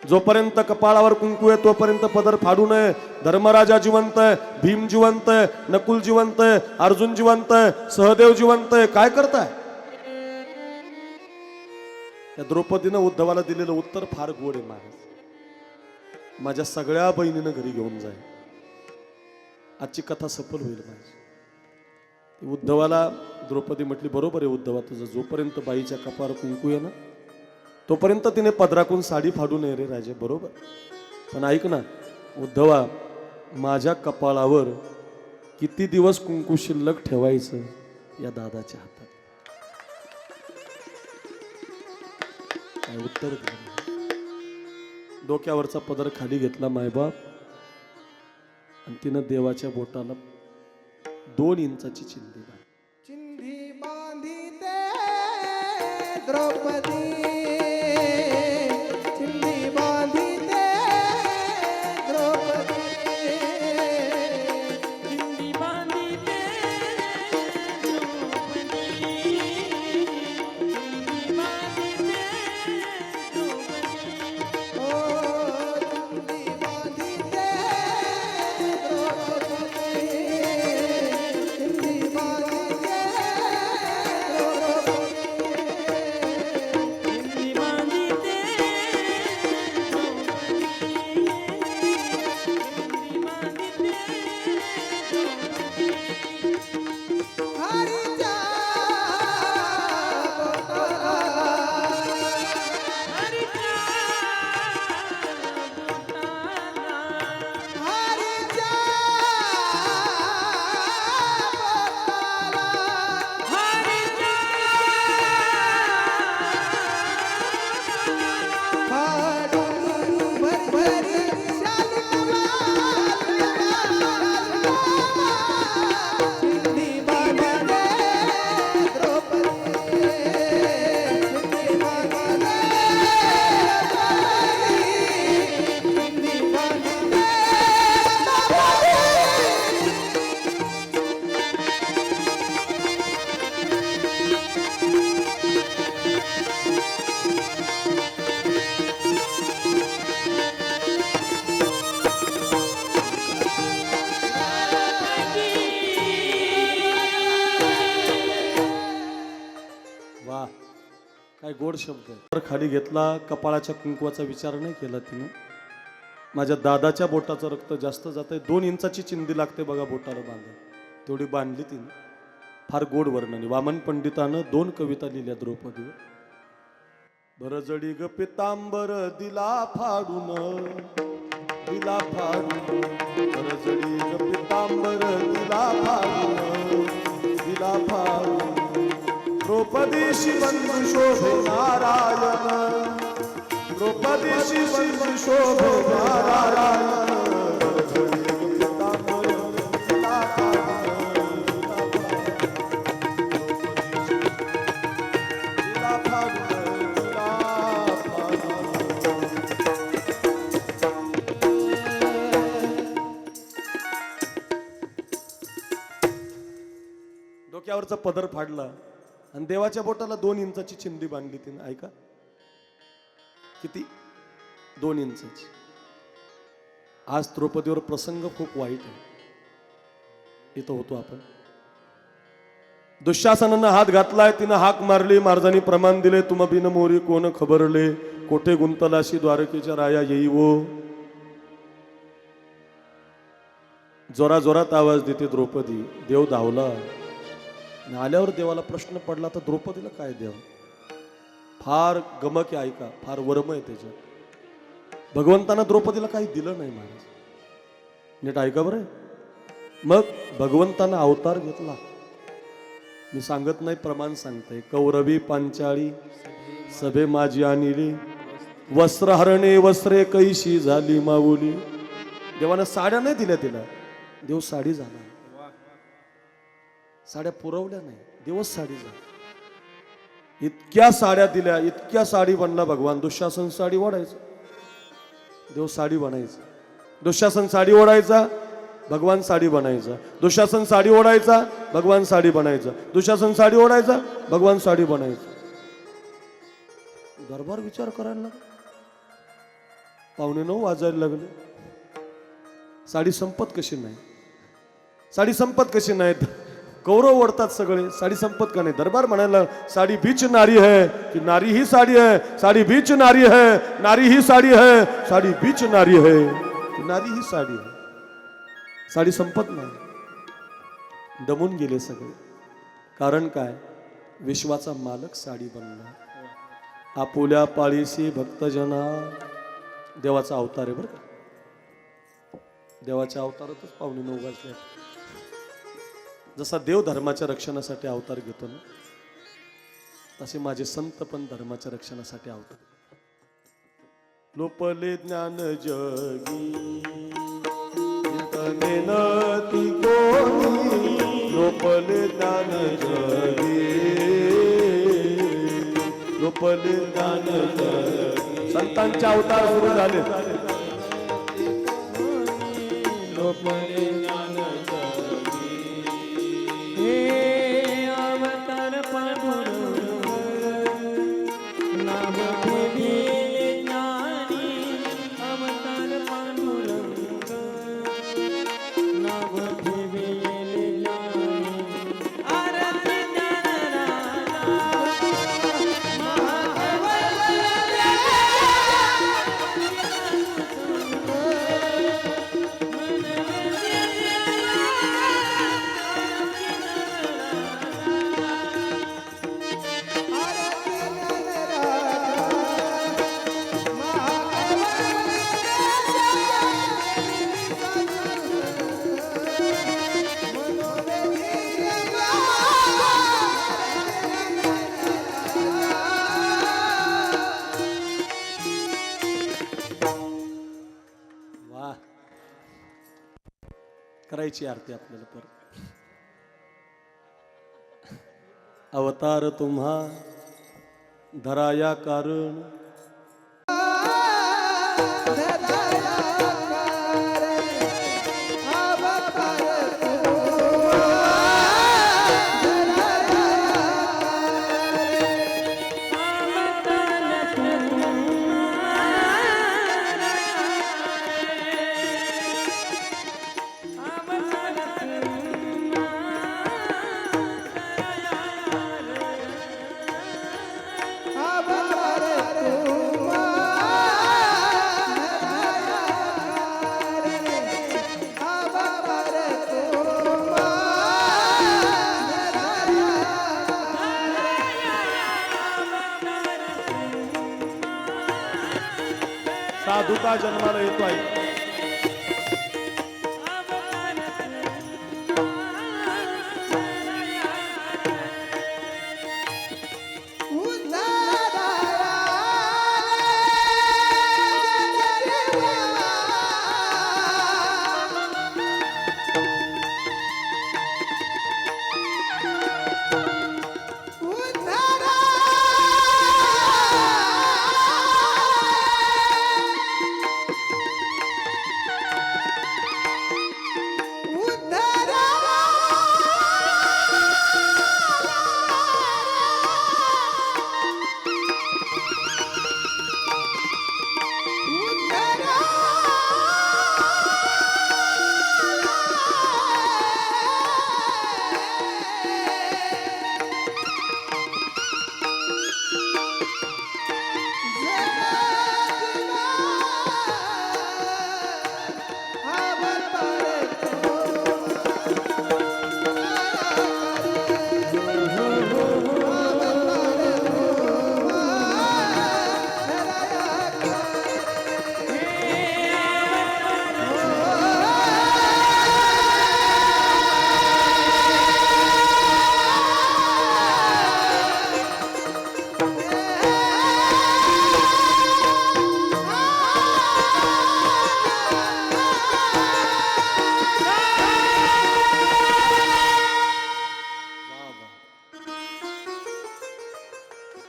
जोपर्यंत कपाळावर कुंकू आहे तोपर्यंत पदर फाडू नये. धर्मराजा जिवंत आहे, भीम जिवंत आहे, नकुल जिवंत आहे, अर्जुन जिवंत आहे, सहदेव जिवंत आहे, काय करताय. त्या द्रौपदीनं उद्धवाला दिलेलं उत्तर फार गोड आहे. महाराज, माझ्या सगळ्या बहिणीनं घरी घेऊन जाय, आजची कथा सफल होईल माझी. उद्धवाला द्रौपदी म्हटली, बरोबर आहे उद्धवा तुझं, जोपर्यंत बाईच्या कपाळावर कुंकू आहे ना तोपर्यंत तिने पदराकून साडी फाडू नये रे राजे, बरोबर. पण ऐक ना उद्धवा, माझ्या कपाळावर किती दिवस कुंकू शिल्लक ठेवायचं या दादाच्या हातात. काय उत्तर दिलं. डोक्यावरचा पदर खाली घेतला मायबाप, आणि तिनं देवाच्या बोटाला 2 इंचाची चिंधी बांधिते द्रौपदी, चिंधी बांधिते द्रौपदी, चिंधी बांधिते द्रौपदी, चिंधी बांधिते द्रौपदी, ओ चिंधी बांधिते द्रौपदी, चिंधी बांधिते द्रौपदी. गोड शब्द आहे. तर खाली घेतला, कपाळाच्या कुंकवाचा विचार नाही केला तिनं. माझ्या दादाच्या बोटाचं रक्त जास्त जात आहे, 2 इंचाची चिंदी लागते बघा बोटाला बांधायला, तेवढी बांधली तिने. फार गोड वर्णन. वामन पंडितानं 2 कविता लिहिल्या द्रौपदीवर. बरजडी ग पितांबर दिला फाडून, दिला फाडून, बरजडी ग पितांबर दिला फाडून, दिला फाडून. द्रौपदीशी बंधू शोभे नारायण, द्रौपदीशी बंधू शोभे नारायण. बरजडी ग पितांबर दिला फाडून, दिला फाडून, दिला फाडून. डोक्यावरचा पदर फाडला आणि देवाच्या बोटाला 2 इंचाची चिंदी बांधली तिने. ऐका किती, 2 इंचाची. आज द्रौपदीवर प्रसंग खूप वाईट आहे. इथं होतो आपण. दुःशासनानं हात घातलाय, तिनं हाक मारली, महाराजांनी प्रमाण दिले, तुम बिन मोरी कोण खबरले, कोठे गुंतलाशी द्वारकेच्या राया येईवो. जोरा जोरात आवाज देते द्रौपदी. देव धावला. आल्यावर देवाला प्रश्न पडला, तर द्रौपदीला काय द्यावं. फार गमक आहे. ऐका, फार वर्म आहे त्याच्यात. भगवंतानं द्रौपदीला काही दिलं नाही महाराज. नीट ऐका बरं. मग भगवंतानं अवतार घेतला. मी सांगत नाही, प्रमाण सांगतंय. कौरवी पांचाळी सभे माझी आणली, वस्त्रहरणे वस्त्रे कैशी झाली माऊली. देवानं साड्या नाही दिल्या तिला, देव साडी झाला. साड्या पुरवल्या नाही, देवच साडी झाला. इतक्या साड्या दिल्या, इतक्या साडी बनला भगवान. दुःशासन साडी ओढायचं, देव साडी बनायचं. दुःशासन साडी ओढायचा, भगवान साडी बनायचा. दुःशासन साडी ओढायचा, भगवान साडी बनायचा. दुःशासन साडी ओढायचा, भगवान साडी बनायचा. दरबार विचार करायला लागला. 9:15 वाजायला लागले. साडी संपत कशी नाही, साडी संपत कशी नाही. कौरव ओढतात सगळे, साडी संपत का नाही. दरबार म्हणायला, साडी बीच नारी है कि नारी ही साडी है, साडी बीच नारी है, नारी ही साडी है, साडी बीच नारी है कि नारी ही साडी है. साडी संपत नाही. दमून गेले सगळे. कारण काय, विश्वाचा मालक साडी बनला. आपुल्या पाळीसी भक्तजना. देवाचा अवतार आहे बरं का. देवाच्या अवतारातच 9:15 वाजले. जसा देव धर्माच्या रक्षणासाठी अवतार घेतो ना, तसे माझे संत पण धर्माच्या रक्षणासाठी अवतार. लोपले ज्ञान जगी ती कोणी, लोपले ज्ञान जगी, लोपले ज्ञान जगी. संतांचे अवतार सुरू झाले. लोपले ज्ञान जगी, हे अवतार पांडुरंग, नाम ठेविले ज्ञानी. अवतार पांडुरंग, नाम ठेविले ज्ञानी. आरती ज्ञानराजा, करायची आरती आपल्याला परत. अवतार तुम्हा धराया कारण, अवतार साधुता जन्माला येतो आहे.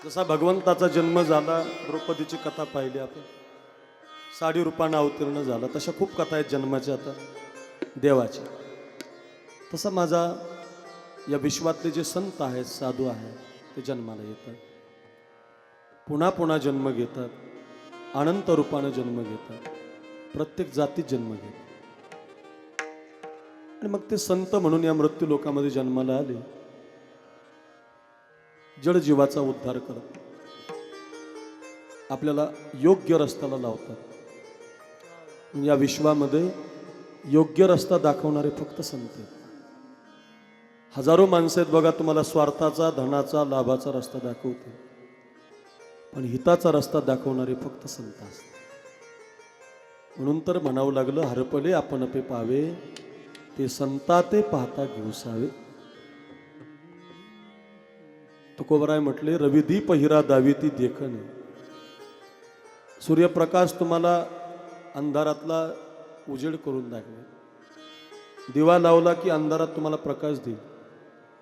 जसा भगवंताचा जन्म झाला, द्रौपदीची कथा पाहिली आपण, साडी रूपानं अवतीर्ण झाला, तशा खूप कथा आहेत जन्माच्या आता देवाच्या. तसा माझा या विश्वातले जे संत आहेत, साधू आहेत, ते जन्माला येतात, पुन्हा पुन्हा जन्म घेतात, अनंत रूपानं जन्म घेतात, प्रत्येक जातीत जन्म घेतात. आणि मग ते संत म्हणून या मृत्यू लोकामध्ये जन्माला आले, जड जीवाचा उद्धार करत आपल्याला योग्य रस्त्याला लावतात. या विश्वामध्ये योग्य रस्ता दाखवणारे फक्त संत आहेत. हजारो माणसं आहेत बघा, तुम्हाला स्वार्थाचा, धनाचा, लाभाचा रस्ता दाखवते, पण हिताचा रस्ता दाखवणारे फक्त संत असतात. म्हणून तर म्हणावं लागलं, हरपले आपण पे पावे, ते संता ते पाहता घेऊसावे. तुकोबराय म्हटले, रविदीप हिरा दाविती देखणे. सूर्यप्रकाश तुम्हाला अंधारातला उजेड करून दाखवेल, दिवा लावला की अंधारात तुम्हाला प्रकाश देईल,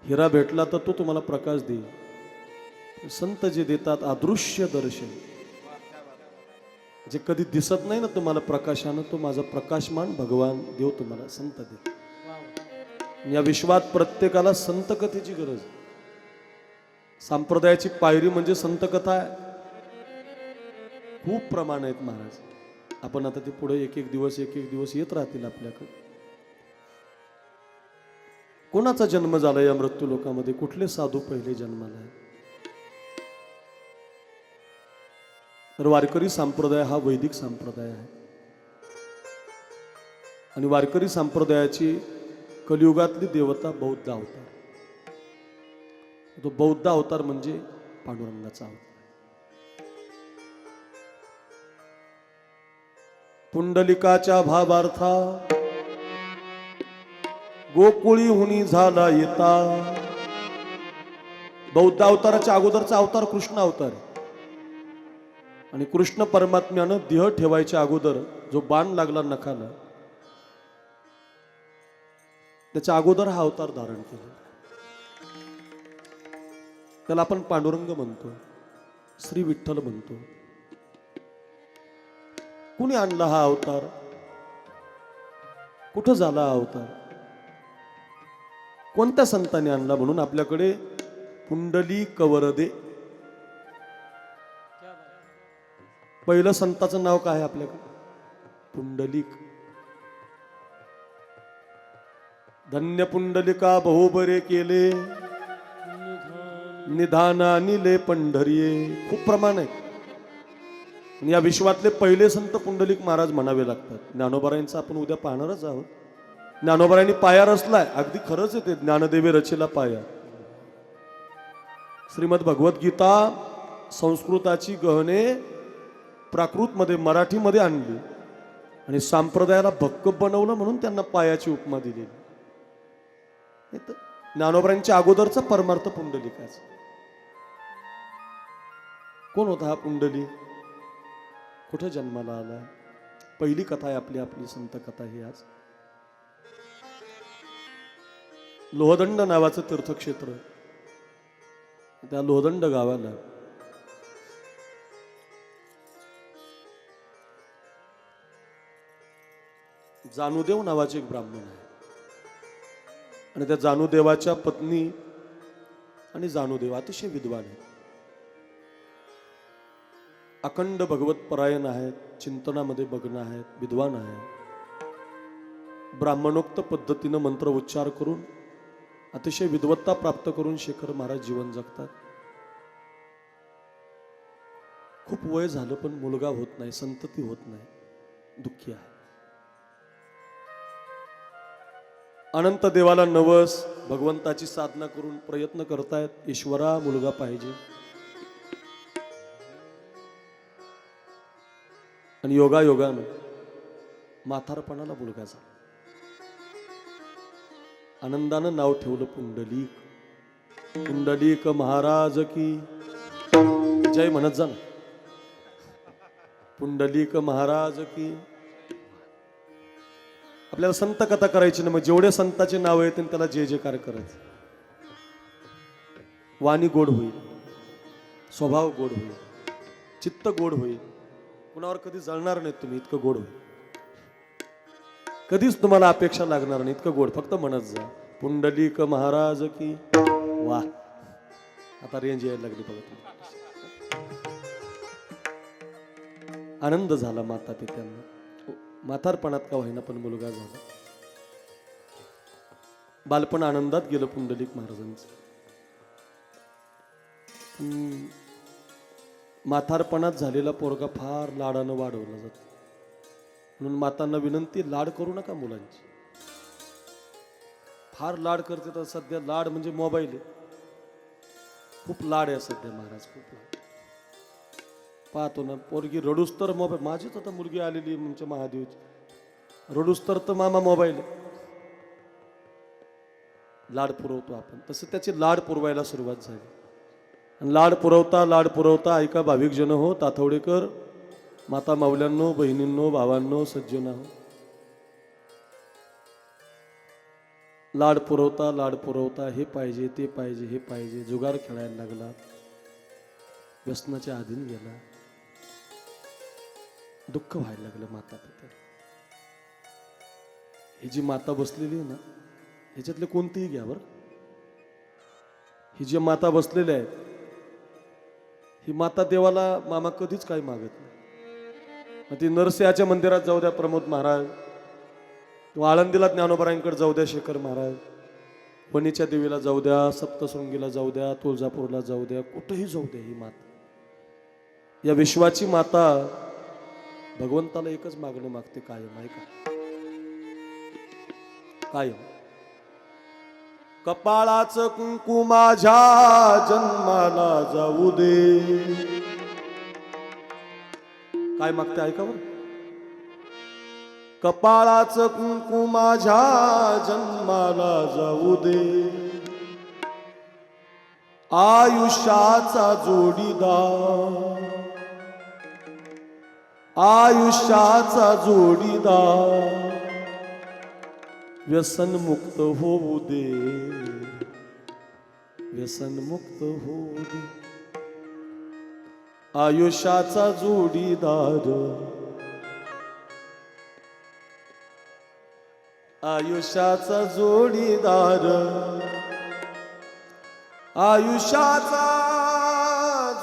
हिरा भेटला तर तो तुम्हाला प्रकाश देईल. संत जे देतात अदृश्य दर्शन, जे कधी दिसत नाही ना तुम्हाला प्रकाशानं, तो माझा प्रकाशमान भगवान देव तुम्हाला संत देत. या विश्वात प्रत्येकाला संत कथेची गरज आहे. संप्रदायाची पायरी म्हणजे संत कथा आहे. खूप प्रमाण आहेत महाराज. आपण आता ते पुढे एक एक दिवस येत राहतील आपल्याकडे. कोणाचा जन्म झाला या मृत्यू लोकामध्ये? कुठले साधू पहिले जन्माला आहे? तर वारकरी संप्रदाय हा वैदिक संप्रदाय आहे. आणि वारकरी संप्रदायाची कलियुगातली देवता बौद्ध अवतार. तो बौद्ध अवतार म्हणजे पांडुरंगाचा अवतार. पुंडलिकाच्या भावार्था गोकुळी हुनी झाला येता. बौद्ध अवताराच्या अगोदरचा अवतार कृष्ण अवतार. आणि कृष्ण परमात्म्यानं देह ठेवायच्या अगोदर जो बाण लागला नखाला, त्याच्या अगोदर हा अवतार धारण केला. त्याला आपण पांडुरंग म्हणतो, श्री विठ्ठल म्हणतो. कुणी आणला हा अवतार? कुठं झाला हा अवतार? कोणत्या संतांनी आणला? म्हणून आपल्याकडे पुंडली कवरदे, पहिलं संताचं नाव काय आहे आपल्याकडे? पुंडलिक. धन्य पुंडलिका बहुबरे केले, निधाना निले पंढरीये. खूप प्रमाण आहे. या विश्वातले पहिले संत पुंडलिक महाराज म्हणावे लागतात. ज्ञानोबारायांचा आपण उद्या पाहणारच आहोत. ज्ञानोबारायांनी पाया रचलाय, अगदी खरंच आहे ते. ज्ञानदेवे रचेला पाया. श्रीमद भगवद्गीता संस्कृताची गहने प्राकृतमध्ये मराठीमध्ये आणली आणि संप्रदायाला भक्क बनवलं म्हणून त्यांना पायाची उपमा दिलेली. नाही तर ज्ञानोबरांच्या अगोदरचा परमार्थ पुंडलिकाचा. कोण होता हा पुंडलिक? कुठं जन्माला आला? पहिली कथा आहे आपली, आपली संत कथा ही आज. लोहदंड नावाचं तीर्थक्षेत्र, त्या लोहदंड गावाला जानुदेव नावाचे एक ब्राह्मण आहे आणि त्या जानुदेवाच्या पत्नी आणि जानुदेव अतिशय विद्वान आहेत, अखंड भगवत परायण आहेत, चिंतनामध्ये मग्न आहेत, विद्वान आहेत. ब्राह्मणोक्त पद्धतीनं मंत्र उच्चार करून अतिशय विद्वत्ता प्राप्त करून शेखर महाराज जीवन जगतात. खूप वय झालं पण मुलगा होत नाही, संतती होत नाही, दुःखी आहे. अनंत देवाला नवस भगवंताची साधना करून प्रयत्न करतायत, ईश्वरा मुलगा पाहिजे. आणि योगायोगानं म्हातारपणाला मुलगा झाला. आनंदानं नाव ठेवलं पुंडलिक. पुंडलिक महाराज की जय म्हणत जा ना. पुंडलिक महाराज की. आपल्याला संत कथा करायची ना, मग जेवढे संताचे नाव येतील त्याला जय जयकार करायचं. वाणी गोड होईल, स्वभाव गोड होईल, चित्त गोड होईल, कुणावर कधी जळणार नाहीत तुम्ही, इतकं गोड होईल. कधीच तुम्हाला अपेक्षा लागणार नाही, इतकं गोड. फक्त म्हणत जा पुंडलिक महाराज की. वा, आता रेंज यायला लागली बघा तुम्ही. आनंद झाला माता पित्यांना. म्हातारपणात का होईना पण मुलगा झाला. बालपण आनंदात गेलं पुंडलिक महाराजांचं. म्हातारपणात झालेला पोरगा फार लाडानं वाढवला जातो. म्हणून मातांना विनंती, लाड करू नका मुलांची. फार लाड करते तर सध्या लाड म्हणजे मोबाईल आहे. खूप लाड आहे सध्या महाराज, खूप लाड. पाहतो ना पोरगी रडूस तर मोबाईल. माझीच आता मुलगी आलेली म्हणजे महादेवची, रडूस तर मामा मोबाईल आहे. लाड पुरवतो आपण, तसं त्याची लाड पुरवायला सुरुवात झाली. आणि लाड पुरवता ऐका भाविक जन हो, ताथवडेकर माता माऊल्यांनो, बहिणींनो, भावांनो, सज्जना हो. लाड पुरवता हे पाहिजे ते पाहिजे हे पाहिजे, जुगार खेळायला लागला, व्यसनाच्या अधीन गेला. दुःख व्हायला लागलं माता पिता. ही जी माता बसलेली आहे ना, ह्याच्यातले कोणतीही घ्या बरं. ही जी माता बसलेली आहे, ही माता देवाला मामा कधीच काही मागत नाही. ती नरसिंहाच्या मंदिरात जाऊ द्या प्रमोद महाराज, किंवा आळंदीला ज्ञानोबरांकडे जाऊ द्या शेखर महाराज, वणीच्या देवीला जाऊ द्या, सप्तशृंगीला जाऊ द्या, तुळजापूरला जाऊ द्या, कुठेही जाऊ द्या, ही माता, या विश्वाची माता भगवंताला एकच मागणं मागते कायम. ऐका, कायम. कपाळाचं कुंकू माझ्या जन्माला जाऊ दे. काय मागते ऐका बरं. कपाळाचं कुंकू माझ्या जन्माला जाऊ दे, आयुष्याचा जोडीदार, आयुष्याचा जोडीदार, व्यसन मुक्त होऊ दे, व्यसन मुक्त होऊ दे, आयुष्याचा जोडीदार, आयुष्याचा जोडीदार, आयुष्याचा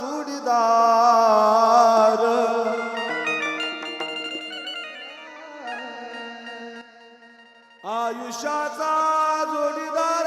जोडीदार, आयुष्याचा जोडीदार,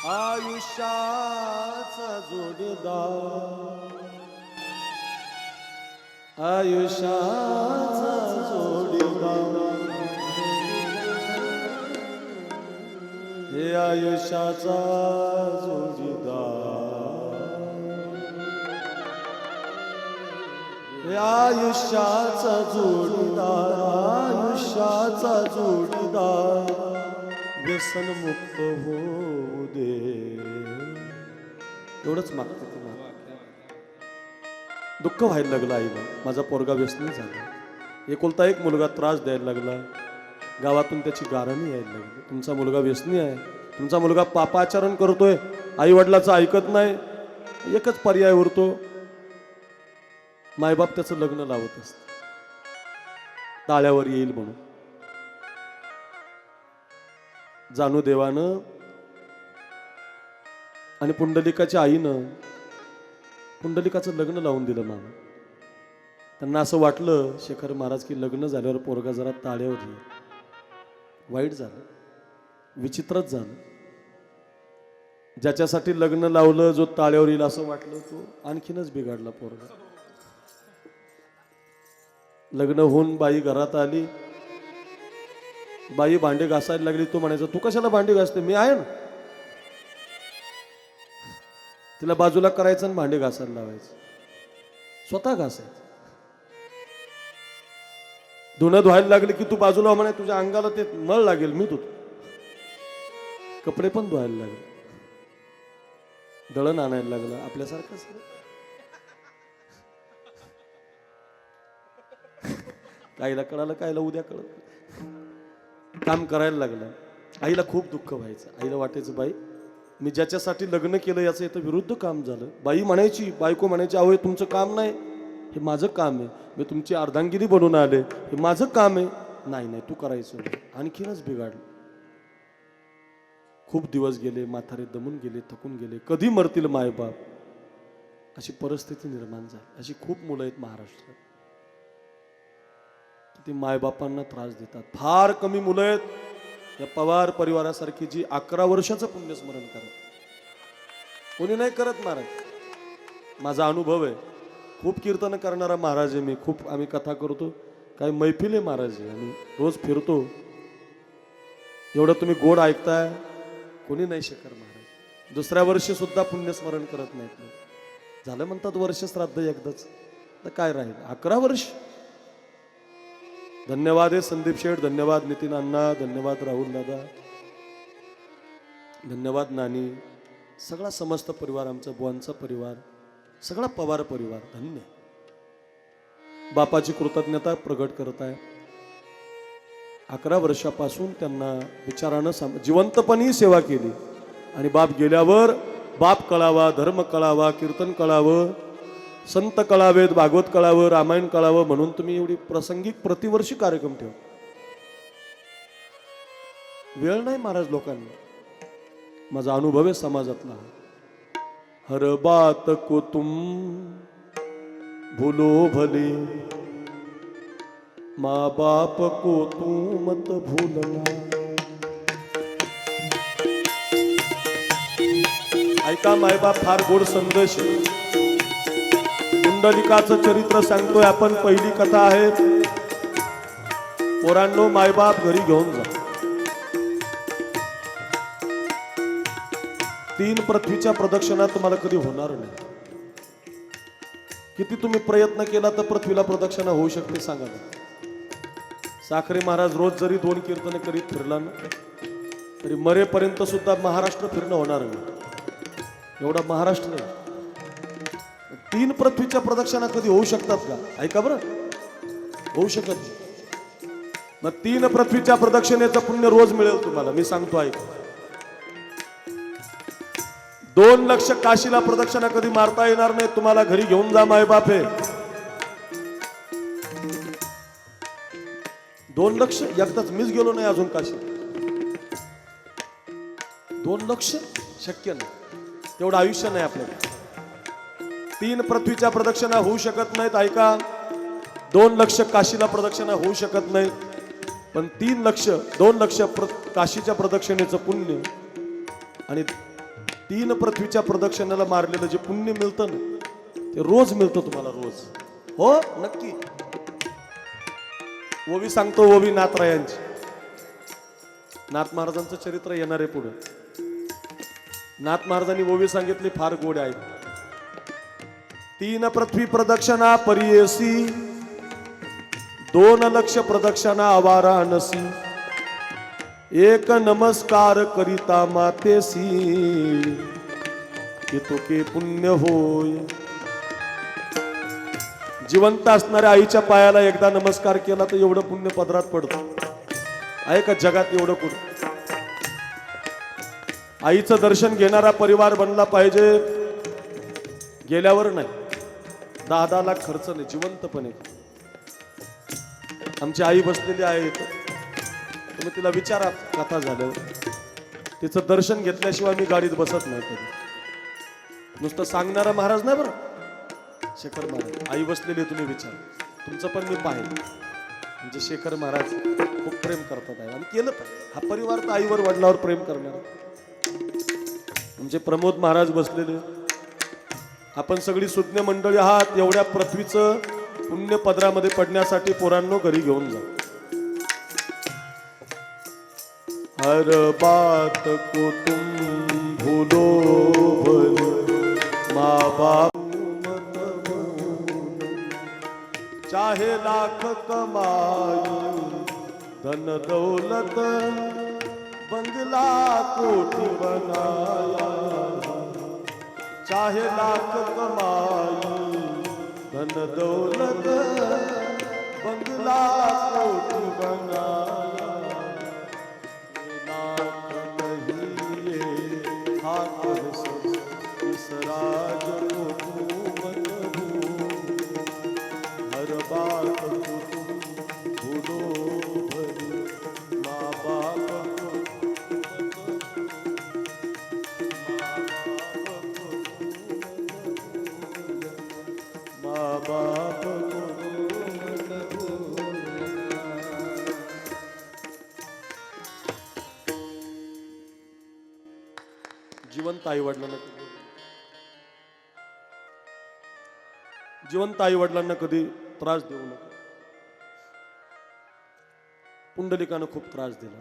आयुष्याचा जोडीदार, आयुष्याचा जोडीदार, हे आयुष्याचा जोडीदार, हे आयुष्याचा जोडीदार, आयुष्याचा जोडीदार, व्यसन मुक्त होऊ दे. एवढंच मागते ते मला. दुःख व्हायला लागलं आईला, माझा पोरगा व्यसनी झाला, एकुलता एक मुलगा त्रास द्यायला लागला, गावातून त्याची गाराणी यायला लागली. तुमचा मुलगा व्यसनी आहे, तुमचा मुलगा पापाचरण करतोय, आई वडिलाचं ऐकत नाही. एकच पर्याय उरतो, मायबाप त्याचं लग्न लावत असत, ताळ्यावर येईल म्हणून. जानू देवानं आणि पुंडलिकाच्या आईनं पुंडलिकाचं लग्न लावून दिलं मामा. त्यांना असं वाटलं शेखर महाराज की लग्न झाल्यावर पोरगा जरा ताळ्यावर येईल. वाईट झालं, विचित्रच झालं. ज्याच्यासाठी लग्न लावलं जो ताळ्यावर येईल असं वाटलं, तो आणखीनच बिघडला पोरगा. लग्न होऊन बाई घरात आली, बाई भांडे घासायला लागली. तो म्हणायचा तू कशाला भांडे घासते, मी आहे ना. तिला बाजूला करायचं आणि भांडे घासायला लावायचं, स्वतः घासायचं. धुणं धुवायला लागले की तू बाजूला म्हणे, तुझ्या अंगाला ते मळ लागेल, मी धुतो. कपडे पण धुवायला लागले, दळण आणायला लागलं आपल्यासारखंच. काहीला कळालं, काहीला उद्या कळलं, काम करायला लागलं. आईला खूप दुःख व्हायचं. आईला वाटायचं बाई मी ज्याच्यासाठी लग्न केलं याचं इथं विरुद्ध काम झालं. बाई म्हणायची, बायको म्हणायची, अहो हे तुमचं काम नाही, हे माझं काम आहे, मी तुमची अर्धांगिनी बनवून आले, हे माझं काम आहे. नाही नाही तू करायचं नाही. आणखीनच बिघाडलं. खूप दिवस गेले, म्हातारे दमून गेले, थकून गेले. कधी मरतील मायबाप, अशी परिस्थिती निर्माण झाली. अशी खूप मुलं आहेत महाराष्ट्रात, ते मायबापांना त्रास देतात. फार कमी मुलं आहेत या पवार परिवारासारखी जी 11 वर्षाचं पुण्यस्मरण करत. कोणी नाही करत महाराज. माझा अनुभव आहे. खूप कीर्तन करणारा महाराज आहे मी. खूप आम्ही कथा करतो, काही मैफिले महाराज आहे, आम्ही रोज फिरतो. एवढं तुम्ही गोड ऐकताय, कोणी नाही शेखर महाराज. दुसऱ्या वर्षी सुद्धा पुण्यस्मरण करत नाहीत. झालं म्हणतात वर्ष श्राद्ध एकदाच, तर काय राहील 11 वर्ष. धन्यवाद आहे संदीप शेठ, धन्यवाद नितीन अण्णा, धन्यवाद राहुल दादा, धन्यवाद नानी, सगळा समस्त परिवार, आमचा बुवांचा परिवार, सगळा पवार परिवार धन्य. बापाची कृतज्ञता प्रगट करत आहे. 11 वर्षापासून त्यांना विचारानं जिवंतपणी सेवा केली. आणि बाप गेल्यावर बाप कळावा, धर्म कळावा, कीर्तन कळावं, संत कळावेत, भागवत कळावं, रामायण कळावं म्हणून तुम्ही एवढी प्रासंगिक प्रतिवर्षी कार्यक्रम ठेवा. वेळ नाही महाराज लोकांना. माझा अनुभव आहे समाजातला. हर बात को तुम भूलो भले, माँ बाप को तू मत भूलना. ऐका मायबाप, फार गोड संदेश आहे. पुंडलिकाचं चरित्र सांगतोय आपण. पहिली कथा आहे. पोरांनो मायबाप घरी घेऊन जा. 3 पृथ्वीच्या प्रदक्षिणा तुम्हाला कधी होणार नाही. किती तुम्ही प्रयत्न केला तर पृथ्वीला प्रदक्षिणा होऊ शकते सांगा ना. साखरे महाराज रोज जरी 2 कीर्तने करीत फिरला ना, तरी मरेपर्यंत सुद्धा महाराष्ट्र फिरणं होणार नाही. एवढा महाराष्ट्र नाही. 3 पृथ्वीच्या प्रदक्षिणा कधी होऊ शकतात का? ऐका बरं, होऊ शकत नाही. मग 3 पृथ्वीच्या प्रदक्षिणेचं पुण्य रोज मिळेल तुम्हाला. मी सांगतो ऐका. 2 लक्ष काशीला प्रदक्षिणा कधी मारता येणार नाही तुम्हाला. घरी घेऊन जा मायबाप आहे. 2 लक्ष एकदाच. मीच गेलो नाही अजून काशी. 2 लक्ष शक्य नाही, तेवढं आयुष्य नाही आपल्याला. 3 पृथ्वीच्या प्रदक्षिणा होऊ शकत नाहीत. ऐका, 2 लक्ष काशीला प्रदक्षिणा होऊ शकत नाही. पण 2 लक्ष काशीच्या प्रदक्षिणेचं पुण्य आणि 3 पृथ्वीच्या प्रदक्षिणाला मारलेलं जे पुण्य मिळतं ना ते रोज मिळतं तुम्हाला, रोज. हो नक्की. ओवी सांगतो, ओवी नाथरायांची. नाथ महाराजांचं चरित्र येणार आहे पुढे. नाथ महाराजांनी ओवी सांगितली, फार गोड आहे. 3 पृथ्वी प्रदक्षिणा परियेसी, 2 लक्ष प्रदक्षिणा अवारा नसी, 1 नमस्कार करिता मातेसी, की तुके पुण्य होय. जिवंत असणाऱ्या आईच्या पायाला एकदा नमस्कार केला तर एवढं पुण्य पदरात पडतं. आहे का जगात एवढं कुठं? आईचं दर्शन घेणारा परिवार बनला पाहिजे. गेल्यावर नाही, 10-10 लाख खर्च नाही, जिवंतपणे. आमची आई बसलेली आहे इथं, तुम्ही तिला विचारा कथा झाल्यावर. तिचं दर्शन घेतल्याशिवाय मी गाडीत बसत नाही कधी. नुसतं सांगणारा महाराज नाही बरं, शेखर महाराज. आई बसलेली तुम्ही विचार, तुमचं पण मी पाहिलं. म्हणजे शेखर महाराज खूप प्रेम करतात आहे आणि केलं पाहिजे. हा परिवार तर आईवर वडिलावर प्रेम करणार. म्हणजे प्रमोद महाराज बसलेले, आपण सगळी सुज्ञ मंडळी आहात. एवढ्या पृथ्वीचं पुण्य पदरामध्ये पडण्यासाठी पोरांनो घरी घेऊन जा. हर बात को तुम भूलो भले, माँ बाप चाहे लाख कमाई, धन दौलत बंगला कोठी बनाया, चाहे लाख कमाई, धन दौलत बंगला कोठी बनाया, लाख कहिए हाथ इस राज को तुम भूलो, हर बात को तुम भूलो भले, माँ बाप जिवंत आई वडिलांना कधी त्रास देऊ नका. पुंडलिकानं खूप त्रास दिला.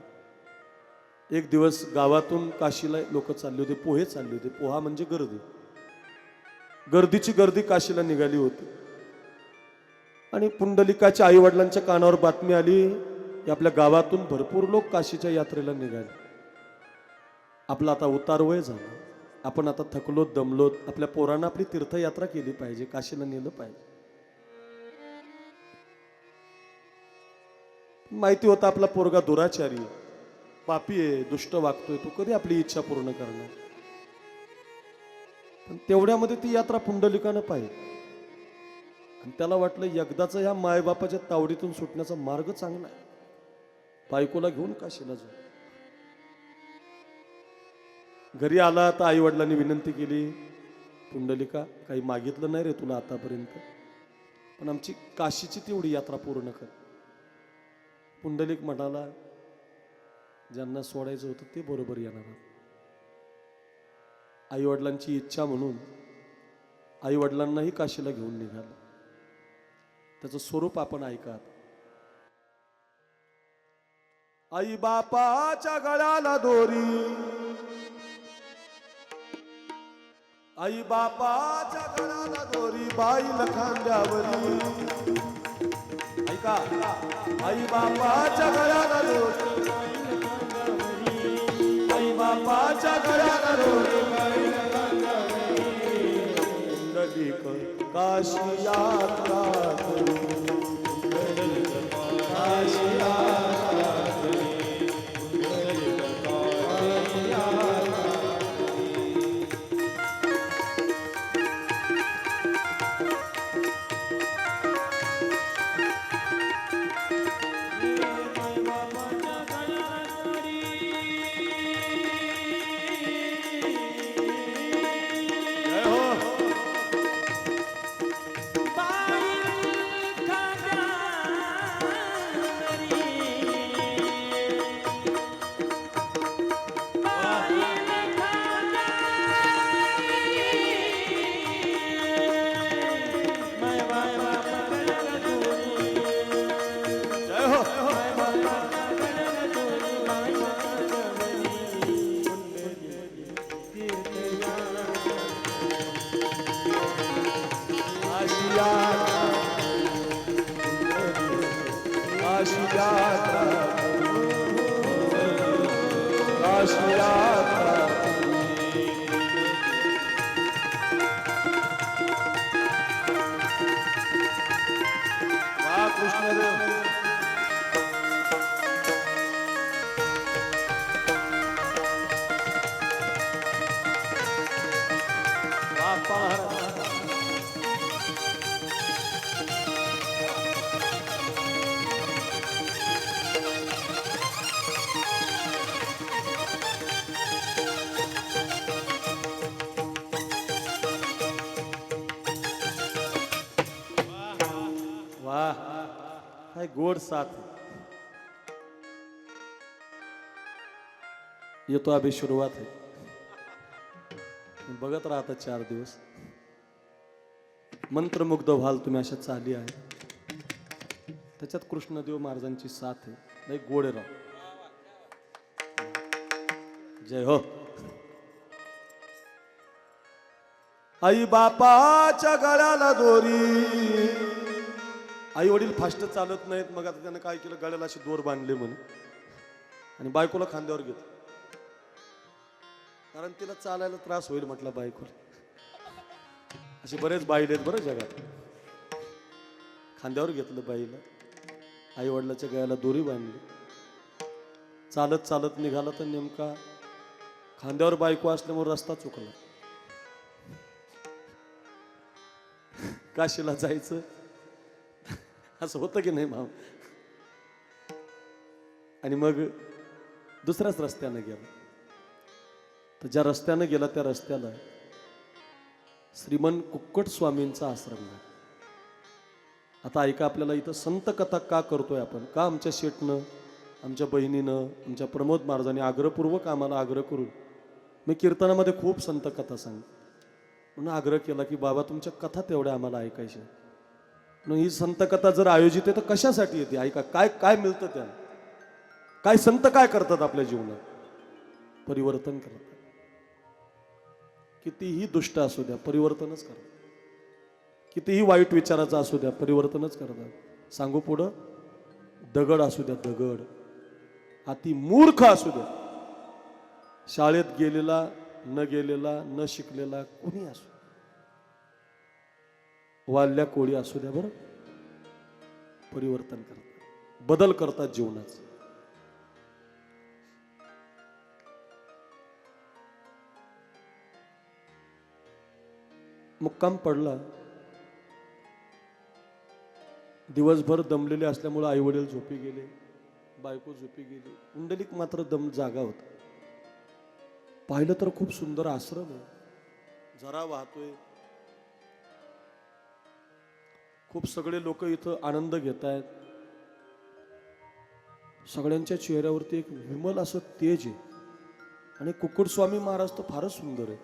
एक दिवस गावातून काशीला लोक चालले होते, पोहे चालले होते. पोहा म्हणजे गर्दी, गर्दीची गर्दी काशीला निघाली होती. आणि पुंडलिकाच्या आई वडिलांच्या कानावर बातमी आली की आपल्या गावातून भरपूर लोक काशीच्या यात्रेला निघाले. आपला आता उतारवय झाला, आपण आता थकलोत दमलोत, आपल्या पोरांना आपली तीर्थयात्रा केली पाहिजे, काशीला नेलं पाहिजे. माहिती होतं आपला पोरगा दुराचारी, पापी आहे, दुष्ट वागतोय, तो कधी आपली इच्छा पूर्ण करणार. पण तेवढ्यामध्ये ती यात्रा पुंडलिकानं पाहिजे. आणि त्याला वाटलं एकदाच ह्या मायबापाच्या तावडीतून सुटण्याचा मार्ग चांगला आहे, बायकोला घेऊन काशीला जाऊ. घरी आला तर आई वडिलांनी विनंती केली, पुंडलिका काही मागितलं नाही रे तुला आतापर्यंत, पण आमची काशीची तेवढी यात्रा पूर्ण कर. पुंडलिक म्हणाला, ज्यांना सोडायचं होतं ते बरोबर येणार. आई वडिलांची इच्छा म्हणून आई वडिलांनाही काशीला घेऊन निघाला. त्याचं स्वरूप आपण ऐका. आई बापाच्या गळ्याला दोरी, आई बापाच्या गळ्याला दोरी, बाईला खांद्यावरी. ऐका, आई बापाच्या गळ्याला दोरी, आई बापाच्या गळ्याला दोरी, पुंडलिक काशी यात्रा करू, काशी यात्रा करू. बाई अशी आता वा कृष्णदेव बाप्पा महाराज वाह काय गोड साथ येतो अभि सुरुवात आहे बघत राहता 4 दिवस मंत्रमुग्ध व्हाल तुम्ही अशा चाली आहे त्याच्यात कृष्णदेव महाराजांची साथ आहे लय गोड आहे राव जय हो आई बापाच्या गळ्याला दोरी आई वडील फास्ट चालत नाहीत मग आता त्यानं काय केलं गळ्याला अशी दोर बांधले म्हणे आणि बायकोला खांद्यावर घेतलं कारण तिला चालायला त्रास होईल म्हटलं बायकोला असे बरेच बाईल आहेत बरं जगात खांद्यावर घेतलं बाईला आई वडिलाच्या गळ्याला दोरी बांधली चालत चालत निघाला तर नेमका खांद्यावर बायको असल्यामुळे रस्ता चुकला काशीला जायचं असं होतं की नाही माव आणि मग दुसऱ्याच रस्त्यानं गेला तर ज्या रस्त्यानं गेला त्या रस्त्याला श्रीमन कुक्कट स्वामींचा आश्रम आहे आता ऐका आपल्याला इथं संत कथा का करतोय आपण का आमच्या शेटनं आमच्या बहिणीनं आमच्या प्रमोद महाराजांनी आग्रहपूर्वक आम्हाला आग्रह करून मी कीर्तनामध्ये खूप संत कथा सांग म्हणून आग्रह केला की बाबा तुमच्या कथा तेवढ्या आम्हाला ऐकायच्या म्हणून ही संत कथा जर आयोजित आहे तर कशासाठी येते ऐका काय काय मिळतं त्याला काय संत काय करतात आपल्या जीवनात परिवर्तन करतात कितीही दुष्ट असू द्या परिवर्तनच करतात कितीही वाईट विचाराचा असू द्या परिवर्तनच करतात सांगू पुढं दगड असू द्या दगड अति मूर्ख असू द्या शाळेत गेलेला न गेलेला न शिकलेला कोणी असू वाल्या कोळी असू द्या बरं परिवर्तन करतात बदल करतात जीवनाचं मुक्काम पडला दिवसभर दमलेले असल्यामुळे आई वडील झोपी गेले बायको झोपी गेली कुंडलिक मात्र दम जागा होता पाहिलं तर खूप सुंदर आश्रम आहे झरा वाहतोय खूप सगळे लोक इथं आनंद घेत आहेत सगळ्यांच्या चेहऱ्यावरती एक विमल असं तेज आहे आणि कुक्कुट स्वामी महाराज तर फारच सुंदर आहे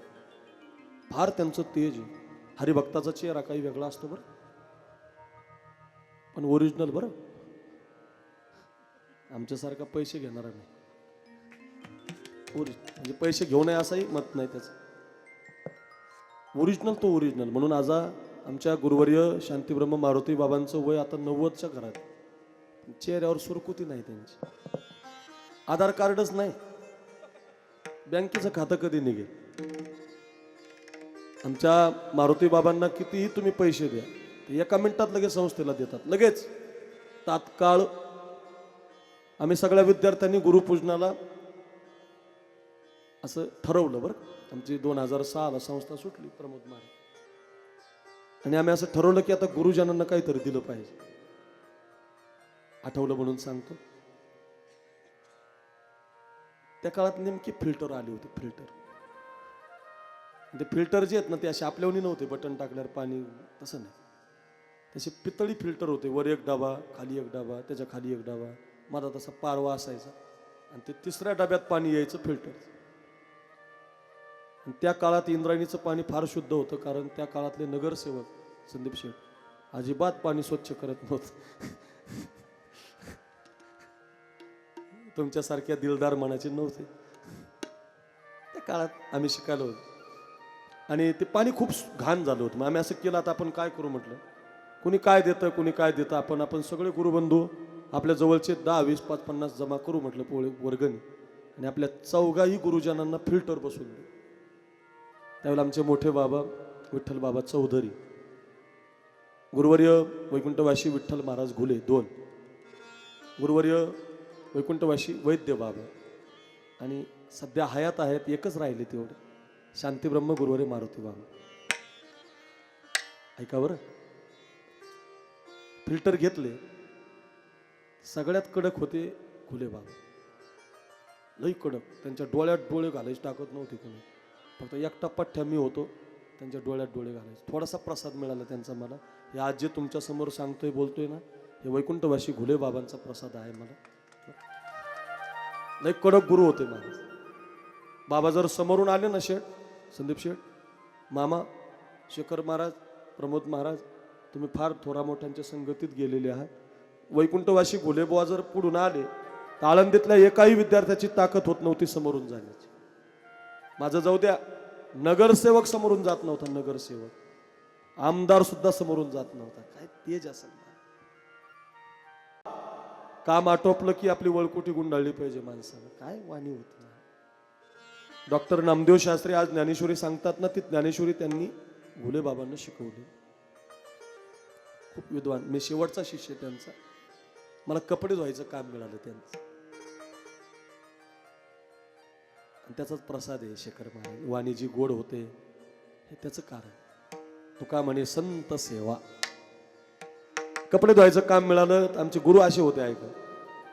फार त्यांचं तेज आहे हरिभक्ताचा चेहरा काही वेगळा असतो बरं पण ओरिजिनल बरं आमच्यासारखा पैसे घेणारा नाही म्हणजे पैसे घेऊ नये असंही मत नाही त्याचं ओरिजिनल तो ओरिजिनल म्हणून आज आमच्या गुरुवर्य शांतीब्रह्म मारुती बाबांचं वय आता 90च्या घरात चेहऱ्यावर सुरकुती नाही त्यांची आधार कार्डच नाही बँकेचं खातं कधी निघेल आमच्या मारुती बाबांना कितीही तुम्ही पैसे द्या ते 1 मिनिटात लगेच संस्थेला देतात लगेच तात्काळ आम्ही सगळ्या विद्यार्थ्यांनी गुरुपूजनाला असं ठरवलं बरं आमची 2006ला संस्था सुटली प्रमोद महाराज आणि आम्ही असं ठरवलं की आता गुरुजनांना काहीतरी दिलं पाहिजे आठवलं म्हणून सांगतो त्या काळात नेमकी फिल्टर आली होती फिल्टर ते फिल्टर जे आहेत ना ते असे आपल्यावणी नव्हते बटन टाकल्यावर पाणी तसं नाही तसे पितळी फिल्टर होते वर एक डबा खाली एक डबा त्याच्या खाली एक डबा माझा तसा पारवा असायचा आणि ते 3ऱ्या डब्यात पाणी यायचं फिल्टर आणि त्या काळात इंद्रायणीचं पाणी फार शुद्ध होतं कारण त्या काळातले नगरसेवक संदीप शेठ अजिबात पाणी स्वच्छ करत नव्हतं तुमच्यासारख्या दिलदार मनाचे नव्हते त्या काळात आम्ही शिकायलो होतो आणि ते पाणी खूप घाण झालं होतं मग आम्ही असं केलं आता आपण काय करू म्हटलं कुणी काय देतं आपण सगळे गुरुबंधू आपल्या जवळचे 10, 20, 5, 50 जमा करू म्हटलं वर्गणी आणि आपल्या चौघाही गुरुजनांना फिल्टर बसवून दिलं. त्यावेळेला आमचे मोठे बाबा विठ्ठल बाबा चौधरी, गुरुवर्य वैकुंठवासी विठ्ठल महाराज घुले 2, गुरुवर्य वैकुंठवासी वैद्य बाबा, आणि सध्या हयात आहेत एकच राहिले तेवढे, शांतीब्रह्म गुरुवर्य मारुती बाबा. ऐका बरं, फिल्टर घेतले. सगळ्यात कडक होते घुले बाबा, लई कडक. त्यांच्या डोळ्यात डोळे घालायचे टाकत नव्हते कोणी. फक्त एकटा पठ्ठ्या मी होतो, त्यांच्या डोळ्यात डोळे घालायचे. थोडासा प्रसाद मिळाला त्यांचा मला. हे आज जे तुमच्या समोर सांगतोय बोलतोय ना, हे वैकुंठवासी घुले बाबांचा प्रसाद आहे मला. लई कडक गुरु होते महाराज. बाबा जर समोरून आले ना, शेठ संदीप शेठ, मामा, शेखर महाराज, प्रमोद महाराज, तुम्ही फार थोरा मोठ्यांच्या संगतीत गेलेले आहात. वैकुंठवासी घुलेबुवा जर पुढून आले तर आळंदीतल्या एकाही विद्यार्थ्याची ताकद होत नव्हती समोरून जाण्याची. माझं जाऊ द्या, नगरसेवक समोरून जात नव्हता, नगरसेवक, आमदार सुद्धा समोरून जात नव्हता. काय तेज असेल ना. काम आटोपलं की आपली वळकुटी गुंडाळली पाहिजे माणसाला. काय वाणी होती. डॉक्टर नामदेव शास्त्री आज ज्ञानेश्वरी सांगतात ना, ती ज्ञानेश्वरी त्यांनी घुले बाबांना शिकवली. खूप विद्वान. मी शेवटचा शिष्य त्यांचा. मला कपडे धुवायचं काम मिळालं त्यांचं, आणि त्याचाच प्रसाद आहे शेखर महाराज. वाणी जी गोड होते हे त्याचं कारण. तुका म्हणे संत सेवा. कपडे धुवायचं काम मिळालं. आमचे गुरु असे होते. ऐका,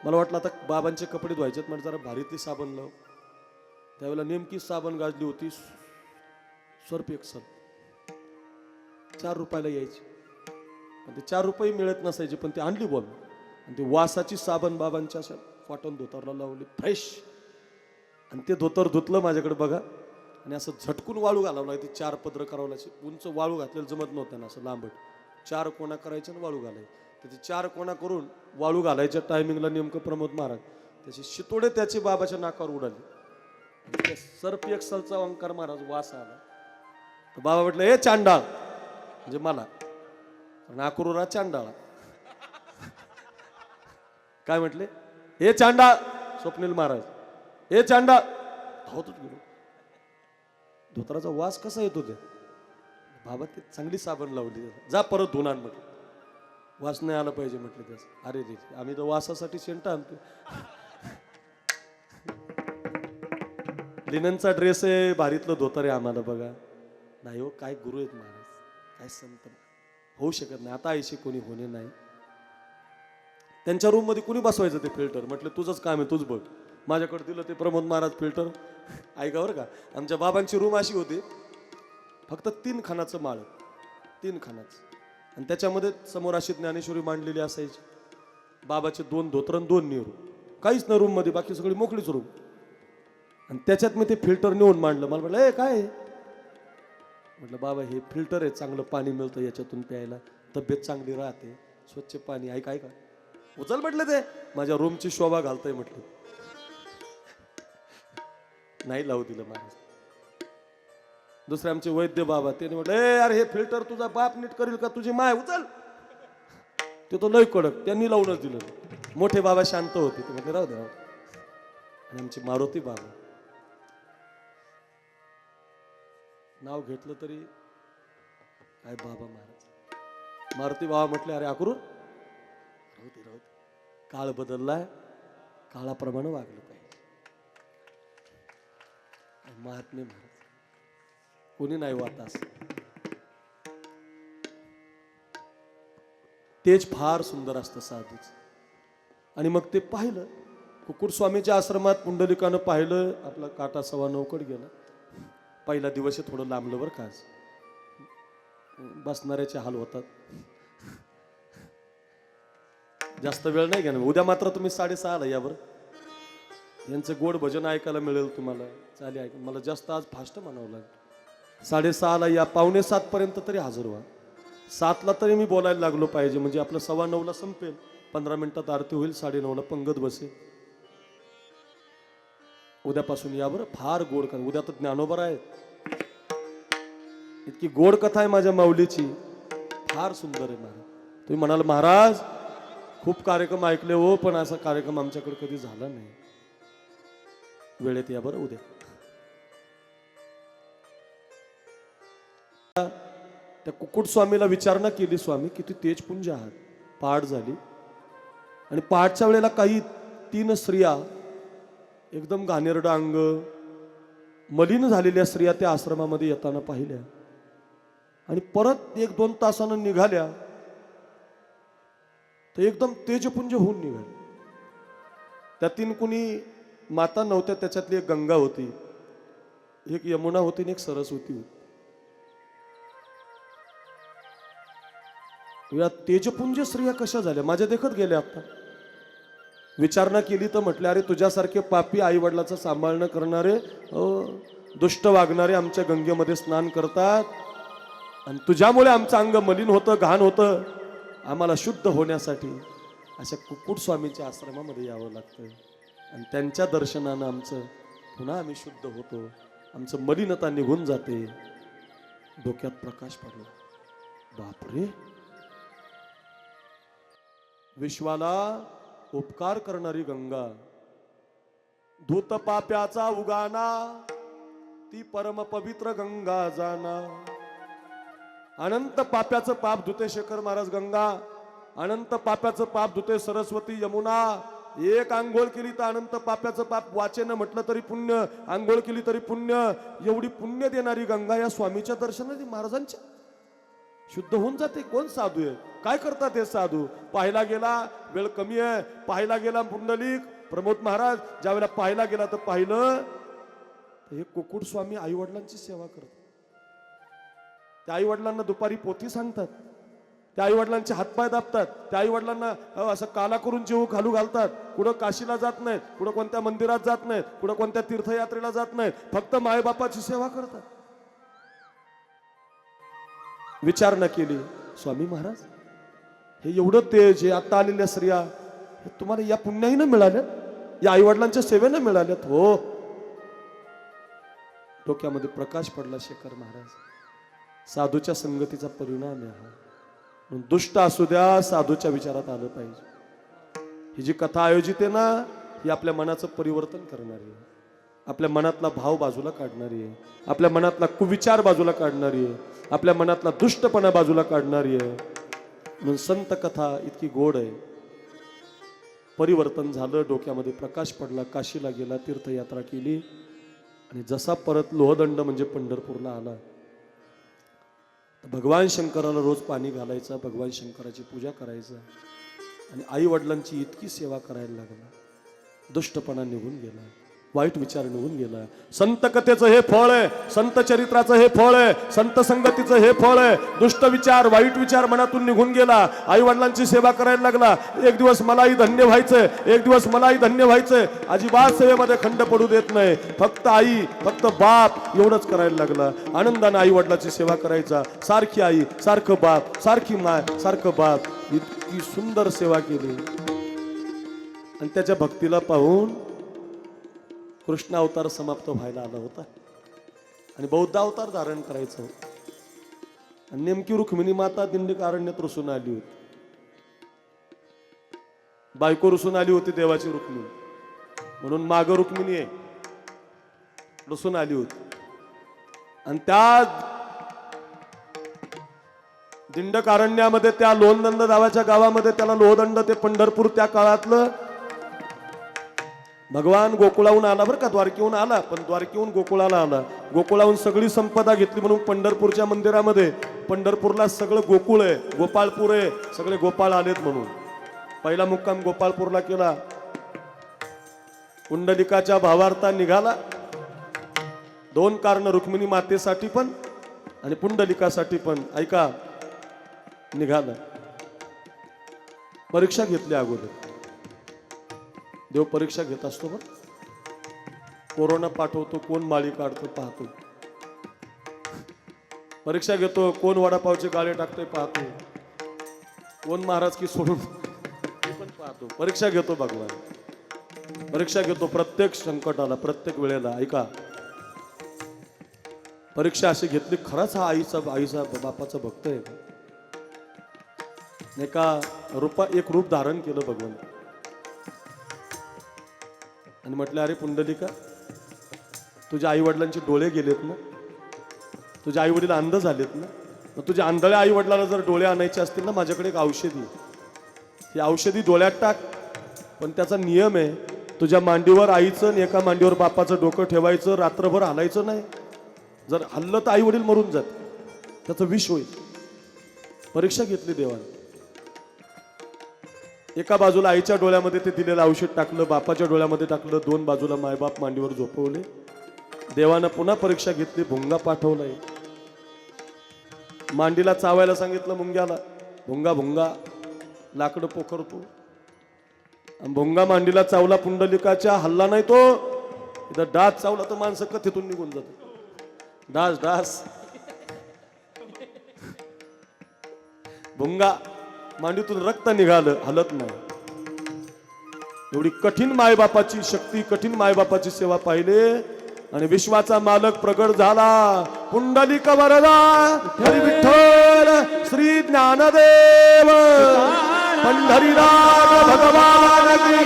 मला वाटलं आता बाबांचे कपडे धुवायचे म्हणजे जरा भारीतली साबण लाव. त्यावेळेला नेमकी साबण गाजली होती सर्फ एक्सल, 4 रुपयाला यायची. पण ते 4 रुपये मिळत नसायचे, पण ते आणली बोल. आणि ती वासाची साबण बाबांच्या अशा कॉटन धोतरला लावली फ्रेश. आणि ते धोतर धुतलं माझ्याकडे बघा, आणि असं झटकून वाळू घालावं लागते. 4 पदरं करावं लागते. उंच वाळू घातलेलं जमत नव्हतं ना, असं लांबट 4 कोणा करायच्या आणि वाळू घालायचे. त्याचे 4 कोणा करून वाळू घालायच्या टायमिंगला नेमकं प्रमोद महाराज त्याचे शितोडे त्याचे बाबाच्या नाकावर उडाले. सर्प एक्सलचा ओंकार महाराज वास आला. तर बाबा म्हटलं, ए चांडाळ, म्हणजे मला नाकुरुरा चांडाळा. काय म्हटले? हे चांडाळ. स्वप्नील महाराज, हे चांडाळ. धावतच गेलो. धोत्राचा वास कसा येतो ते? बाबा ते चांगली साबण लावली, जा परत धुणार म्हटलं. वास नाही आला पाहिजे म्हटलं त्याच. अरे रे, आम्ही तर वासासाठी शेंटा आणतो. लिननचा ड्रेस आहे, भारीतलं धोतर आहे आम्हाला बघा. नाही हो, काय गुरु आहेत महाराज, काय संत. होऊ शकत नाही. आता ऐशी कोणी होणे नाही. त्यांच्या रूम मध्ये कुणी बसवायचं ते फिल्टर? म्हटलं तुझंच काम आहे, तूच बघ. माझ्याकडे दिलं ते प्रमोद महाराज फिल्टर. ऐका बरं का, आमच्या बाबांची रूम अशी होती, फक्त 3 खानाचं माळ, 3 खानाचं, आणि त्याच्यामध्ये समोर अशी ज्ञानेश्वरी मांडलेली असायची. बाबाचे 2 धोतर 2 नेहरू, काहीच नाही रूम मध्ये, बाकी सगळी मोकळीच रूम. आणि त्याच्यात मी ते फिल्टर नेऊन मांडलं. मला म्हटलं, ए काय? म्हटलं बाबा हे फिल्टर आहे, चांगलं पाणी मिळतं याच्यातून प्यायला, तब्येत चांगली राहते, स्वच्छ पाणी. ऐका ऐका, उचल म्हटलं, ते माझ्या रूमची शोभा घालतंय म्हटलं. नाही लावू दिलं महाराज. दुसरे आमचे वैद्य बाबा, ते म्हटलं, ए अरे हे फिल्टर तुझा बाप नीट करील का तुझी माय, उचल. ते तो लय कडक, त्यांनी लावूनच दिलं. मोठे बाबा शांत होते, ते म्हटले राहू दे. आणि आमचे मारुती बाबा, नाव घेतलं तरी काय बाबा महाराज. मारुती बाबा म्हटले, अरे अकरू राहू दे, राहू दे, काळ बदललाय, काळाप्रमाणे वागलं पाहिजे. महात्मे महाराज कोणी नाही वाटत असं. तेच फार सुंदर असतं साधूच. आणि मग ते पाहिलं कुकुट स्वामीच्या आश्रमात, पुंडलिकानं पाहिलं, आपला काटा 9:15 गेला. पहिला दिवस थोडं लांबलं बरं का, आज बसणाऱ्याचे हाल होतात. जास्त वेळ नाही घेणार. उद्या मात्र तुम्ही 6:30 ला या बरं. यांचं गोड भजन ऐकायला मिळेल तुम्हाला. चालेल, ऐका. मला जास्त आज फास्ट म्हणावं लागेल. 6:30 ला या, 6:45 पर्यंत तरी हजर व्हा. 7 ला तरी मी बोलायला लागलो पाहिजे, म्हणजे आपलं 9:15 ला संपेल. 15 मिनिटात आरती होईल, 9:30 ला पंगत बसेल. उद्यापासून या बरं. फार गोड कथा. उद्या तर ज्ञानोबा आहे. इतकी गोड कथा आहे माझ्या माऊलीची, फार सुंदर आहे महाराज. तुम्ही म्हणाल महाराज खूप कार्यक्रम ऐकले हो, पण असा कार्यक्रम आमच्याकडे कधी झाला नाही. वेळेत या बरं उद्या. त्या कुक्कुट स्वामीला विचारणा केली, स्वामी किती तेजपुंज आहात. पहाट झाली आणि पहाटच्या वेळेला काही 3 स्त्रिया एकदम घाणेरडं अंग मलिन झालेल्या स्त्रिया त्या आश्रमामध्ये येताना पाहिल्या आणि परत 1-2 तासानं निघाल्या तर एकदम तेजपुंज होऊन निघाले. त्या 3 कुणी माता नव्हत्या, त्याच्यातली एक गंगा होती, एक यमुना होती आणि एक सरस्वती होती. या तेजपुंज स्त्रिया कशा झाल्या माझ्या देखत गेल्या. आता विचारणा केली तर म्हटले, अरे तुझ्यासारखे पापी आई वडिलाचं सांभाळणं करणारे दुष्ट वागणारे आमच्या गंगेमध्ये स्नान करतात आणि तुझ्यामुळे आमचं अंग मलिन होतं, घाण होतं. आम्हाला शुद्ध होण्यासाठी अशा कुक्कुट स्वामीच्या आश्रमामध्ये यावं लागतं आणि त्यांच्या दर्शनानं आमचं पुन्हा आम्ही शुद्ध होतो, आमचं मलिनता निघून जाते. डोक्यात प्रकाश पडला. बापरे, विश्वाला उपकार करणारी गंगा, धूत पाप्याचा उगाना, ती परम पवित्र गंगा जाना. अनंत पाप्याचं पाप धुते शेखर महाराज गंगा, अनंत पाप्याचं पाप धुते सरस्वती यमुना. एक आंघोळ केली तर अनंत पाप्याचं पाप, वाचेनं म्हटलं तरी पुण्य, आंघोळ केली तरी पुण्य. एवढी पुण्य देणारी गंगा या स्वामीच्या दर्शनाने महाराजांच्या शुद्ध होऊन जाते. कोण साधू आहे, काय करतात हे साधू? पाहायला गेला, वेळ कमी आहे, पाहायला गेला पुंडलिक प्रमोद महाराज, ज्या वेळेला पाहायला गेला तर पाहिलं हे कुक्कुट स्वामी आई वडिलांची सेवा करतात. त्या आई वडिलांना दुपारी पोथी सांगतात, त्या आई वडिलांचे हातपाय दाबतात, त्या आई वडिलांना असं काला करून जेव घालू घालतात. कुठं काशीला जात नाहीत, कुठं कोणत्या मंदिरात जात नाहीत, कुठं कोणत्या तीर्थयात्रेला जात नाहीत, फक्त मायबापाची सेवा करतात. विचारणा केली, स्वामी महाराज हे एवढं तेज, हे आता आलेल्या स्त्रिया हे तुम्हाला या पुण्याईनं मिळाल्यात, या आई वडिलांच्या सेवेनं मिळाल्यात? हो. डोक्यामध्ये प्रकाश पडला. शेखर महाराज, साधूच्या संगतीचा परिणाम आहे हा. म्हणून दुष्ट असू द्या, साधूच्या विचारात आलं पाहिजे. ही जी कथा आयोजित आहे ना, ही आपल्या मनाचं परिवर्तन करणारी आहे, आपल्या मनातला भाव बाजूला काढणारी आहे, आपल्या मनातला कुविचार बाजूला काढणारी आहे, आपल्या मनातला दुष्टपणा बाजूला काढणारी आहे. म्हणून संत कथा इतकी गोड आहे. परिवर्तन झालं, डोक्यामध्ये प्रकाश पडला, काशीला गेला, तीर्थयात्रा केली आणि जसा परत लोहदंड म्हणजे पंढरपूरला आला, भगवान शंकराला रोज पाणी घालायचं, भगवान शंकराची पूजा करायचं आणि आई वडिलांची इतकी सेवा करायला लागला. दुष्टपणा निघून गेला, वाईट विचार निघून गेला. संत कथेचं हे फळ आहे, संत चरित्राचं हे फळ आहे, संत संगतीचं हे फळ आहे. दुष्ट विचार, वाईट विचार मनातून निघून गेला, आई वडिलांची सेवा करायला लागला. एक दिवस मलाही धन्य व्हायचंय, एक दिवस मलाही धन्य व्हायचंय. अजिबात सेवेमध्ये खंड पडू देत नाही. फक्त आई, फक्त बाप एवढंच करायला लागला. आनंदाने आई वडिलाची सेवा करायचा. सारखी आई, सारखं बाप, सारखी माय, सारखं बाप. इतकी सुंदर सेवा केली आणि त्याच्या भक्तीला पाहून कृष्ण अवतार समाप्त व्हायला आला होता आणि बौद्ध अवतार धारण करायचं होतं. आणि नेमकी रुक्मिणी माता दिंडीकारण्यात रुसून आली होती. बायको रुसून आली होती देवाची रुक्मिणी, म्हणून माग रुक्मिणी आहे, रुसून आली होती. आणि त्या दिंडकारण्यामध्ये, त्या लोहदंड नावाच्या गावामध्ये, त्याला लोहदंड ते पंढरपूर त्या काळातलं, भगवान गोकुळाहून आला बरं का, द्वारकेहून आला, पण द्वारकेहून गोकुळाला आला. गोकुळाहून सगळी संपदा घेतली म्हणून पंढरपूरच्या मंदिरामध्ये, पंढरपूरला सगळं गोकुळ आहे, गोपाळपूर आहे, सगळे गोपाळ आलेत म्हणून पहिला मुक्काम गोपाळपूरला केला. पुंडलिकाच्या भावार्था निघाला. 2 कारण, रुक्मिणी मातेसाठी पण आणि पुंडलिकासाठी पण. ऐका, निघाला. परीक्षा घेतली अगोदर. देव परीक्षा घेत असतो बरं. कोरोना पाठवतो, कोण माळी काढतो पाहतो. परीक्षा घेतो, कोण वडापावचे गाळे टाकतोय पाहतो, कोण महाराज की सोडून पण पाहतो. परीक्षा घेतो भगवान, परीक्षा घेतो प्रत्येक संकटाला, प्रत्येक वेळेला. ऐका, परीक्षा अशी घेतली, खराच हा आईचा बापाचा भक्त आहे का? एक रूप धारण केलं भगवान आणि म्हटलं, अरे पुंडलिका, तुझ्या आई वडिलांचे डोळे गेलेत ना, तुझे आई वडील अंध झालेत ना, मग तुझ्या आंधळ्या आई वडिलांना जर डोळे आणायचे असतील ना, माझ्याकडे एक औषधी आहे. ही औषधी डोळ्यात टाक, पण त्याचा नियम आहे, तुझ्या मांडीवर आईचं आणि एका मांडीवर बापाचं डोकं ठेवायचं, रात्रभर हलायचं नाही. जर हल्लं तर आई वडील मरून जात, त्याचं विष होईल. परीक्षा घेतली देवाने. एका बाजूला आईच्या डोळ्यामध्ये ते दिलेलं औषध टाकलं, बापाच्या डोळ्यामध्ये टाकलं, दोन बाजूला मायबाप मांडीवर झोपवले. देवानं पुन्हा परीक्षा घेतली, भुंगा पाठवलाय. मांडीला चावायला सांगितलं मुंग्याला, भुंगा भुंगा लाकडं पोखरतो. भुंगा मांडीला चावला पुंडलिकाच्या, हल्ला नाही तो. इथं डास चावला तर माणसं कथेतून निघून जात. डास डास भुंगा मांडीतून रक्त निघालं, हलत नाही. एवढी कठीण मायबापाची शक्ती, कठीण मायबापाची सेवा पाहिले आणि विश्वाचा मालक प्रगट झाला. पुंडलिक वरदा हरी विठ्ठल श्री ज्ञानदेव पंढरीनाथ भगवान की,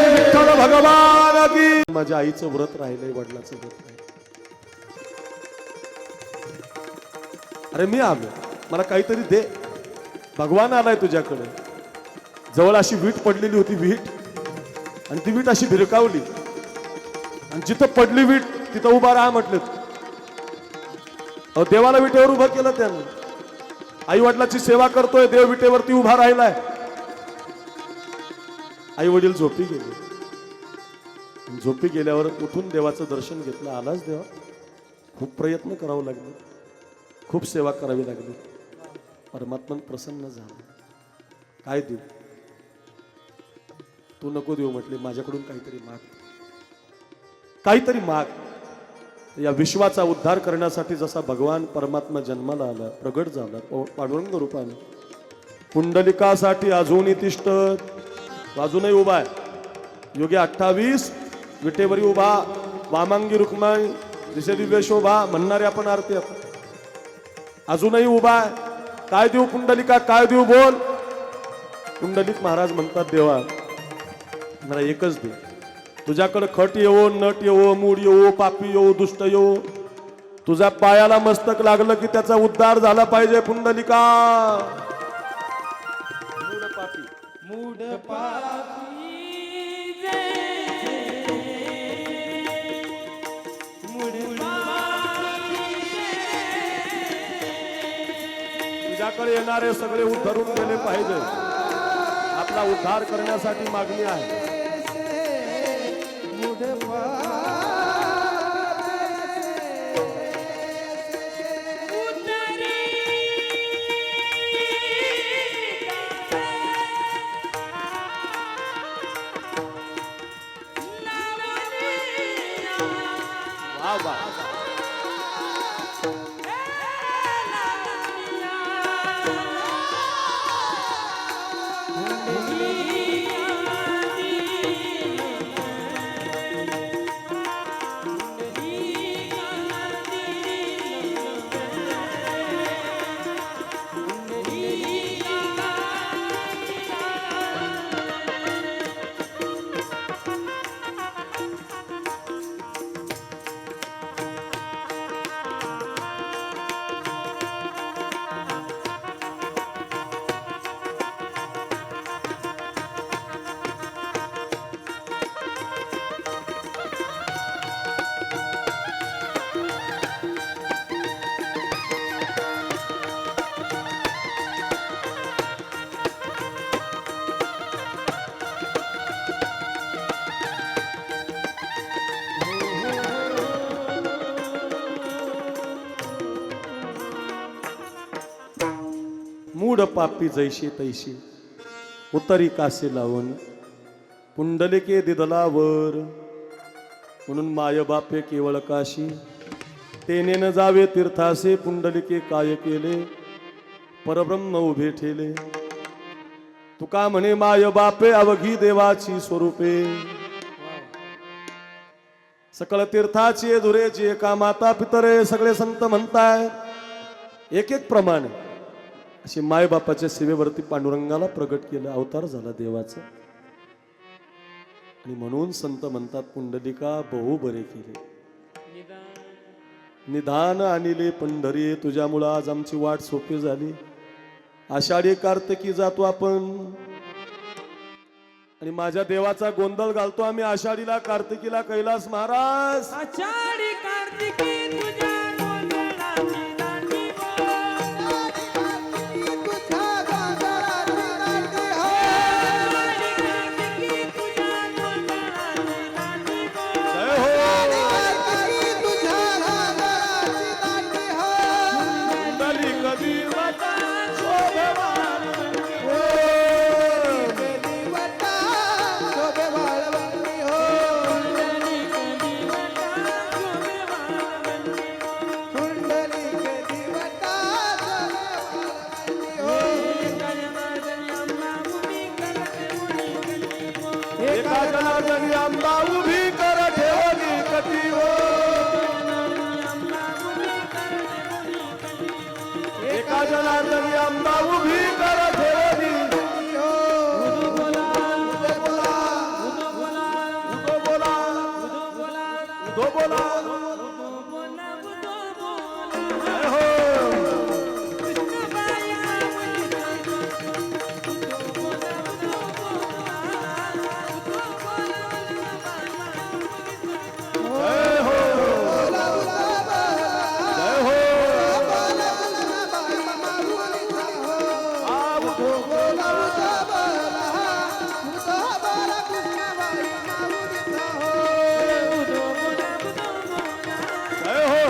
विठ्ठल भगवान की. माझ्या आईचं व्रत राहिलंय, वडिलाचं व्रत राहिलंय. अरे मी आलो, मला काहीतरी दे. भगवान आलाय तुझ्याकडे. जवळ अशी वीट पडलेली होती, वीट, आणि ती वीट अशी भिरकावली, आणि जिथं पडली वीट तिथं उभा राहा म्हटलं. अहो, देवाला विटेवर उभं केलं त्यानं. आई वडिलाची सेवा करतोय, देव विटेवरती उभा राहिलाय. आई वडील झोपी गेले. झोपी गेल्यावर उठून देवाचं दर्शन घेतलं. आलाच देवा. खूप प्रयत्न करावं लागले, खूप सेवा करावी लागली. परमात्मा प्रसन्न झाला. काय देऊ? तू नको देऊ म्हटले, माझ्याकडून काहीतरी माग, काहीतरी माग. या विश्वाचा उद्धार करण्यासाठी जसा भगवान परमात्मा जन्माला आला, प्रगट झाला पांडुरंग रूपाने, पुंडलिकासाठी अजूनही तिष्ठत. अजूनही उभा आहे. योगी 28 विटेवरी उभा, वामांगी रुक्माई दिसे दिव्य शोभा म्हणणारे आपण आरती आपण. अजूनही उभा आहे. काय देऊ पुंडलिका, काय देऊ बोल. पुंडलिक महाराज म्हणतात, देवा मला एकच दे. तुझ्याकडे खट येवो, नट येवो, मूड येवो, पापी येवो, दुष्ट येवो, तुझ्या पायाला मस्तक लागलं की त्याचा उद्धार झाला पाहिजे. पुंडलिका मूड पापी, मूढ पापी जय, मूढ पापी तुझ्याकडे येणारे सगळे उद्धरून गेले पाहिजे. आपला उद्धार करण्यासाठी मागणी आहे. वा वा. मूड पापी जैशी तैशी उतरी कासे लावून पुंडलिके दिदलावर. म्हणून माय बापे केवळ काशी तेने न जावे तीर्थासे. पुंडलिके काय केले परब्रह्म उभे ठेले. तुका म्हणे माय बापे अवघी देवाची स्वरूपे. सकळ तीर्थाची धुरेची एका माता पितरे सगळे संत म्हणतायत एक एक प्रमाणे. अशी माय बापाच्या सेवेवरती पांडुरंगाला प्रगट केलं, अवतार झाला देवाचा. आणि म्हणून संत म्हणतात पुंडलिका बहु बरे केले. निधान आणिले पंढरी, तुझ्यामुळं आज आमची वाट सोपी झाली. आषाढी कार्तिकी जातो आपण आणि माझ्या देवाचा गोंधळ घालतो आम्ही आषाढीला कार्तिकीला. कैलास महाराज आषाढी कार्तिकी तुझ्या गोंधळाची दांडी गो. आषाढी कार्तिकी तुझ्या गोंधळाची दांडी गो. जय हो. कुंडली कधी वटा शोभवान हो. एका जनार्दनी अंबा उभी कर ठेवली कटी हो. एका जनार्दनी अंबा उभी कर ठेवली. उदो बोला उदो बोला. जय हो. जय हो. जय हो. आप हो. जय हो.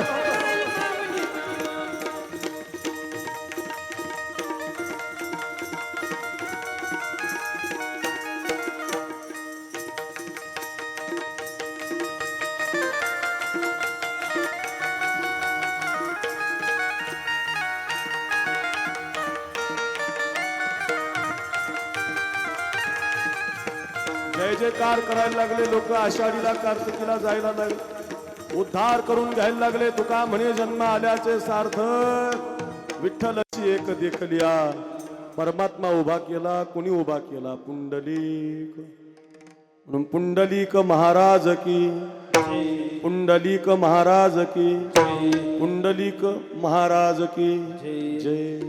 जय जयकार करायला लागले लोक. आषाढीला कार्तिकीला जायला लागले. उद्धार करून घ्यायला लागले. तुका म्हणे जन्म आल्याचे सार्थक. विठ्ठलाची एक देखलिया. परमात्मा उभा केला. कोणी उभा केला? पुंडलिक. म्हणून पुंडलिक महाराज की. पुंडलिक महाराज की. पुंडलिक महाराज की जय.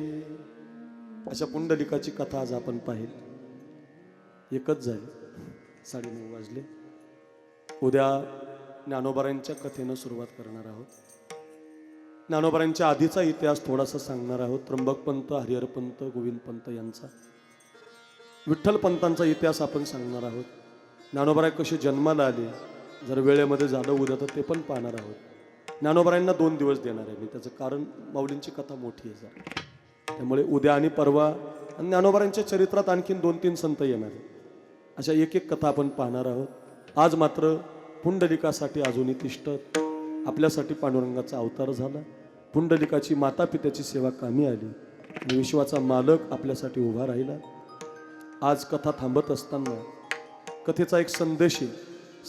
अशा पुंडलिकाची कथा आज आपण पाहिली. एकच झाली. 9:30 वाजले. उद्या ज्ञानोबारांच्या कथेनं सुरुवात करणार आहोत. ज्ञानोबारांच्या आधीचा इतिहास थोडासा सांगणार आहोत. त्र्यंबकपंत, हरिहरपंत, गोविंदपंत यांचा, विठ्ठलपंतांचा इतिहास आपण सांगणार आहोत. ज्ञानोबाराय कसे जन्माला आले, जर वेळेमध्ये झालं उद्या तर ते पण पाहणार आहोत. ज्ञानोबारायांना 2 दिवस देणार आहे मी. त्याचं कारण माऊलींची कथा मोठी आहे जरा, त्यामुळे उद्या आणि परवा आणि ज्ञानोबारांच्या चरित्रात आणखीन 2-3 संत येणार आहेत. अशा एक एक कथा आपण पाहणार आहोत. आज मात्र पुंडलिकासाठी अजूनही तिष्ठत आपल्यासाठी पांडुरंगाचा अवतार झाला. पुंडलिकाची माता पित्याची सेवा कामी आली आणि विश्वाचा मालक आपल्यासाठी उभा राहिला. आज कथा थांबत असताना कथेचा एक संदेश आहे.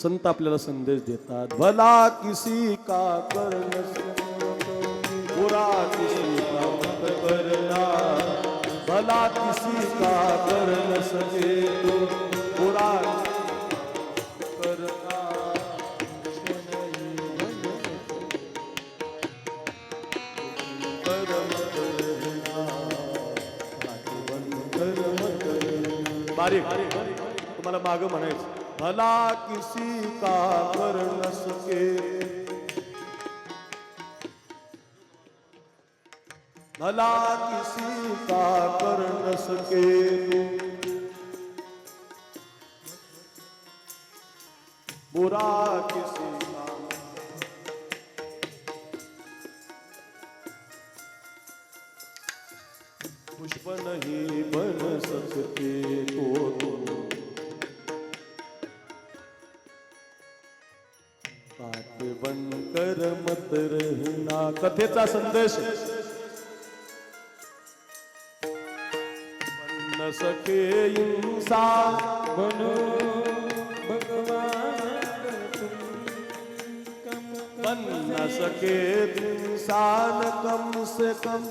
संत आपल्याला संदेश देतात. भला किसी का कर्ण बुरा किसी का मत करना. भला किसी का कर न सके तो बुरा करना. बारीक तुम्हाला माग म्हणायचं. भला किसी का कर न सके. भला किसी का कर न सके. बुरा किसी का. पुष्प नहीं बन सकते तो तुम. बात बनकर मत रहना. कथेचा संदेश. बन न सके इंसान बनो भगवान. बन न सके इंसान कम से कम.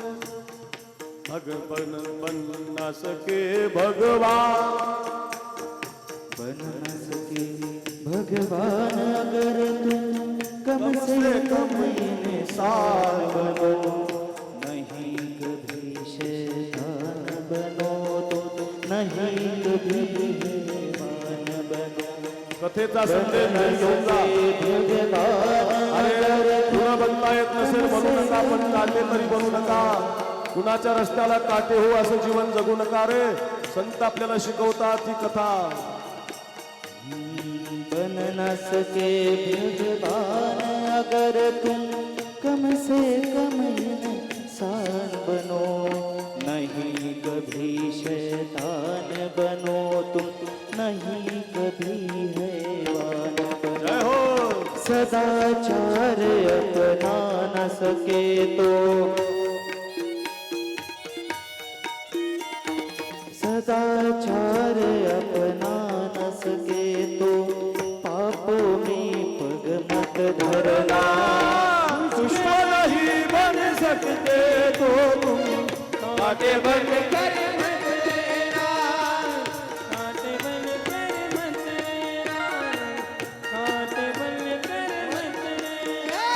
भगवान बन न सके भगवान. बन न सके भगवान अगर तुम कम से कथेचा संदेश घेऊन जा. अरे तुला बनता येत नसेल बनू नका, पण काटे तरी बनू नका. कुणाच्या रस्त्याला काटे हो असं जीवन जगू नका रे. संत आपल्याला शिकवतात ही कथा. बन न सके भगवान अगर तुम कम से कम इंसान बनो, नहीं कभी शैतान बनो तुम, नहीं कभी हैवान बनो. जय हो. सदाचार अपना न सके तो, सदाचार अपना न सके तो, पापों में पग मत धरना. पुष्प नहीं बन सकते तो तुम काटे बन कर काटे बन कर मत रेरा, काटे बन कर मत रेरा.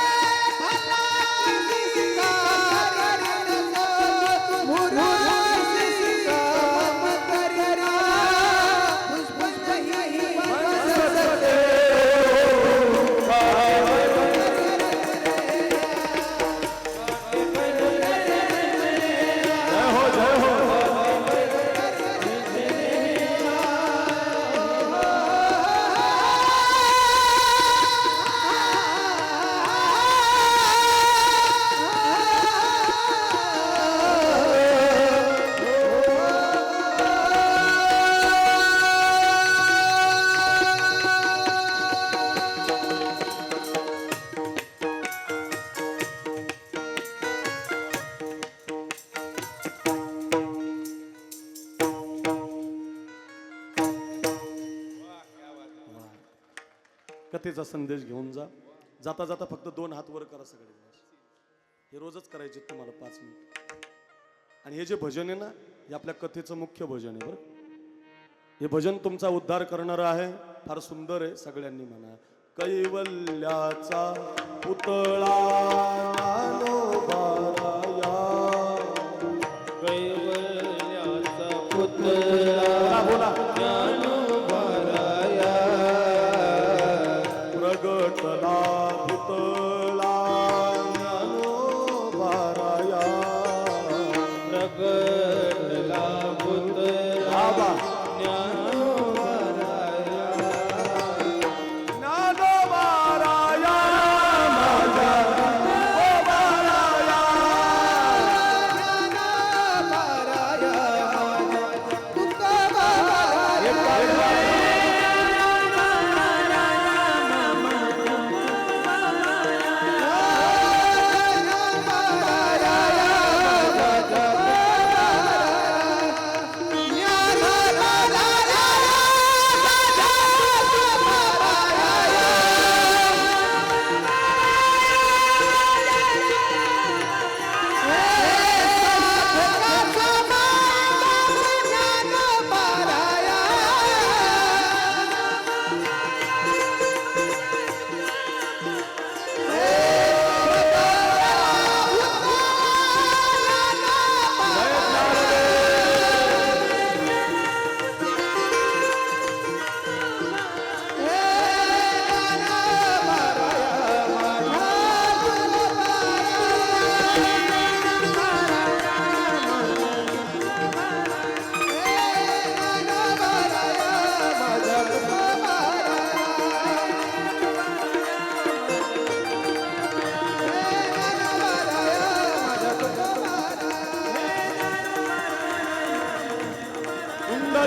कथेचा संदेश घेऊन जा. जाता जाता फक्त 2 हात वर करा सगळे. हे रोजच करायचे तुम्हाला 5 मिनिट. आणि हे जे भजन आहे ना, हे आपल्या कथेचं मुख्य भजन आहे बरं. हे भजन तुमचा उद्धार करणारं आहे. फार सुंदर आहे. सगळ्यांनी म्हणा. कैवल्याचा पुतळा ज्ञानोबाराया, कैवल्याचा पुतळा बोला. ज्ञानोबाराया, प्रगटला पुतळा ज्ञानोबाराया, प्रगटला पुतळा आबा. ज्ञानोबाराया. ज्ञानोबाराया माझा ओबाराया.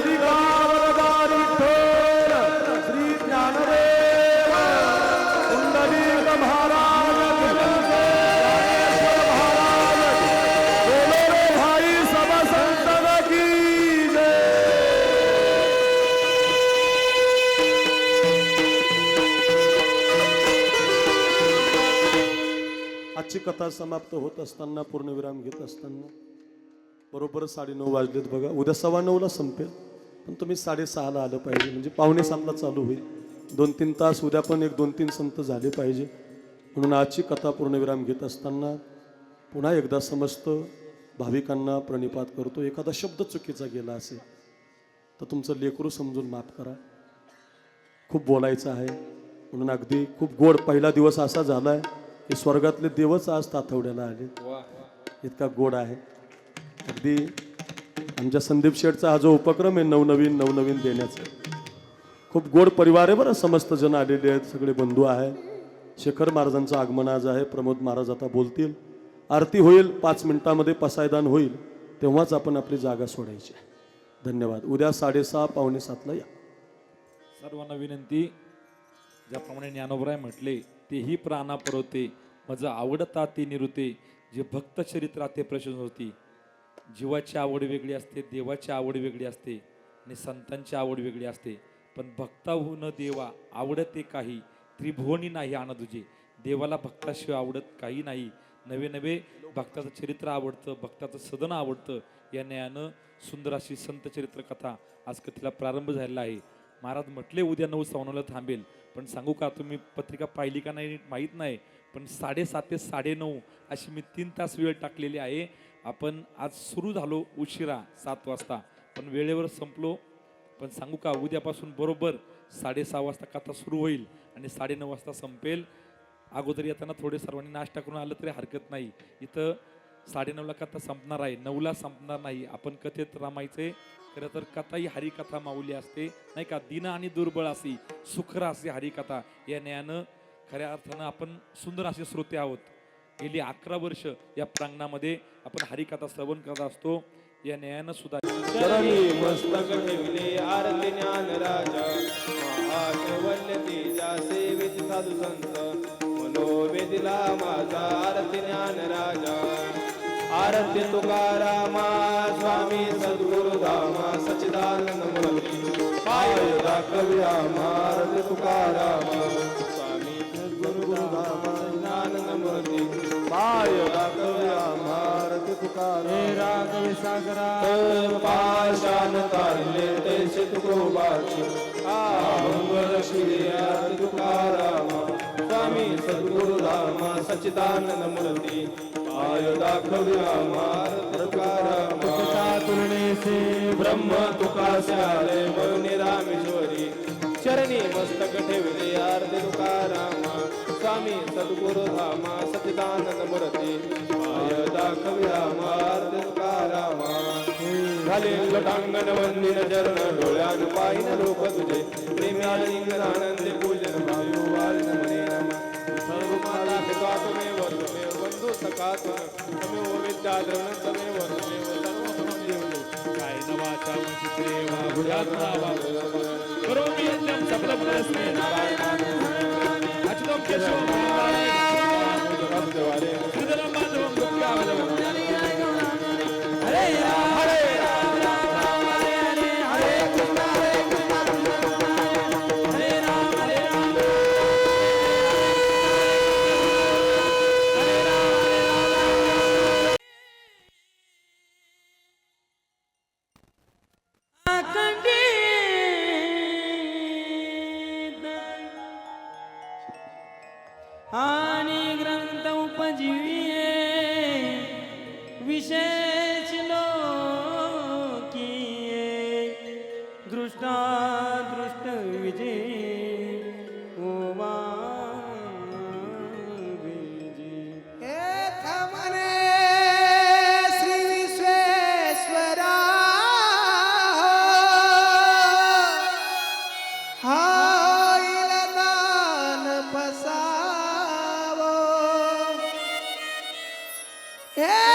कुंडलिकावरदारी ठोर श्री ज्ञानदेव कुंडलिक महाराज ज्ञानेश्वर महाराज बोलो रे भाई सब संतन की जय. आजची कथा समाप्त होत असताना, पूर्णविराम घेत असताना बरोबर 9:30 वाजलेत बघा. उद्या 9:15ला संपेल, पण तुम्ही 6:30ला आलं पाहिजे. म्हणजे 6:45ला चालू होईल. 2-3 तास उद्या पण 1-2-3 संत झाले पाहिजे. म्हणून आजची कथा पूर्णविराम घेत असताना पुन्हा एकदा समस्त भाविकांना प्रणिपात करतो. एखादा शब्द चुकीचा गेला असेल तर तुमचं लेकरू समजून माफ करा. खूप बोलायचं आहे, म्हणून अगदी खूप गोड पहिला दिवस असा झालाय की स्वर्गातले देवच आज तातवड्याला आले, इतका गोड आहे. अगदी आमच्या संदीप शेठचा हा जो उपक्रम आहे नवनवीन देण्याचा, खूप गोड परिवार आहे बरं. समस्त जण आलेले आहेत, सगळे बंधू आहे. शेखर महाराजांचं आगमन आज आहे. प्रमोद महाराज आता बोलतील, आरती होईल 5 मिनिटांमध्ये, पसायदान होईल, तेव्हाच आपण आपली जागा सोडायची. धन्यवाद. उद्या 6:30 पावणे 7ला या. सर्वांना विनंती, ज्याप्रमाणे ज्ञानोबराय म्हटले, तेही प्राणा परवते मज आवडता ते निरुते, जे भक्त चरित्रा ते प्रशंस होती. जीवाची आवड वेगळी असते, देवाची आवड वेगळी असते आणि संतांची आवड वेगळी असते. पण भक्ताहून देवा आवडते काही, त्रिभुवनी नाही आनंदुजे. देवाला भक्ताशिवाय आवडत काही नाही. नवे नवे भक्ताचं चरित्र आवडतं, भक्ताचं सदन आवडतं. या न्यायानं सुंदर अशी संत चरित्र कथा आज कथेला प्रारंभ झालेला आहे. महाराज म्हटले उद्या 9:15 थांबेल, पण सांगू का, तुम्ही पत्रिका पाहिली का नाही माहीत नाही, पण 7:30 ते 9:30 अशी मी 3 तास वेळ टाकलेली आहे. आपण आज सुरू झालो उशिरा 7 वाजता, पण वेळेवर संपलो. पण सांगू का, उद्यापासून बरोबर 6:30 वाजता कथा सुरू होईल आणि 9:30 वाजता संपेल. अगोदर येताना थोडे सर्वांनी नाश्ता करून आलं तरी हरकत नाही. इथं 9:30ला कथा संपणार आहे, 9ला संपणार नाही. आपण कथेत रमायचे. खरं तर कथा ही हरिकथा माऊली असते, नाही का. दीन आणि दुर्बळ अशी सुखरा अशी हरिकथा. या न्यायानं खऱ्या अर्थानं आपण सुंदर असे श्रोते आहोत. गेली 11 वर्ष या प्रांगणामध्ये आपण हरिकथा श्रवण करत असतो. या न्यायानं सुद्धा चरणी मस्तक ठेवले आरती ज्ञान राजा, महाकवल्य तेजा सेवित साधू संत, मनोवेदिला माझा आरती ज्ञान राजा. आरती तुकारामा स्वामी सद्गुरु धामा सच्चिदानंद मूर्ती, पाय दाखव्या आरती तुकारामा स्वामी सद्गुरु धामा सच्चिदानंद मूर्ती, पाय दाखव्या आरती तुकारामा. राघव सागरा पाषाण तारले तैसे तुकोबाची, आंबर शिरे आरती तुकारामा स्वामी सद्गुरु धामा सच्चिदानंद मूर्ती, पाय दाखव्या आरती तुकारामा. तुलने से ब्रह्म तुका आले बळुनी रामेश्वरी, चरणी मस्तक ठेवले आरती तुकारामा स्वामी सद्गुरु धामा सच्चिदानंद मूर्ती, पाय दाखव्या आरती तुकारामा. झाले लटांगण वंदिन चरण डोळ्यान पाहिन लोक तुझे, प्रेम्याने आनंदे पूजन भाऊ वाळन म्हणे नम. सर्व माता पिता त्वमेव त्वमेव बंधू सखा त्वमेव विद्या द्रवण त्वमेव त्वमेव सर्वं देवते. काय नवाचा चित्रे वाघुयात्रा करोमि यज्ञं सकलप्रस्मे नारायणानं अच्युतं केशवं श्रीधरं माधवं गोप्यावलवं. हरे राम हरे राम राम राम हरे हरे, हरे कृष्ण कृष्ण हरे राम हरे राम, हरे राम. आणि ग्रंथ उपजीविये विशेष लोकीये, दृष्टादृष्ट विजय ओवा श्री विश्वेश्वरा हाईल दान पसावो, हे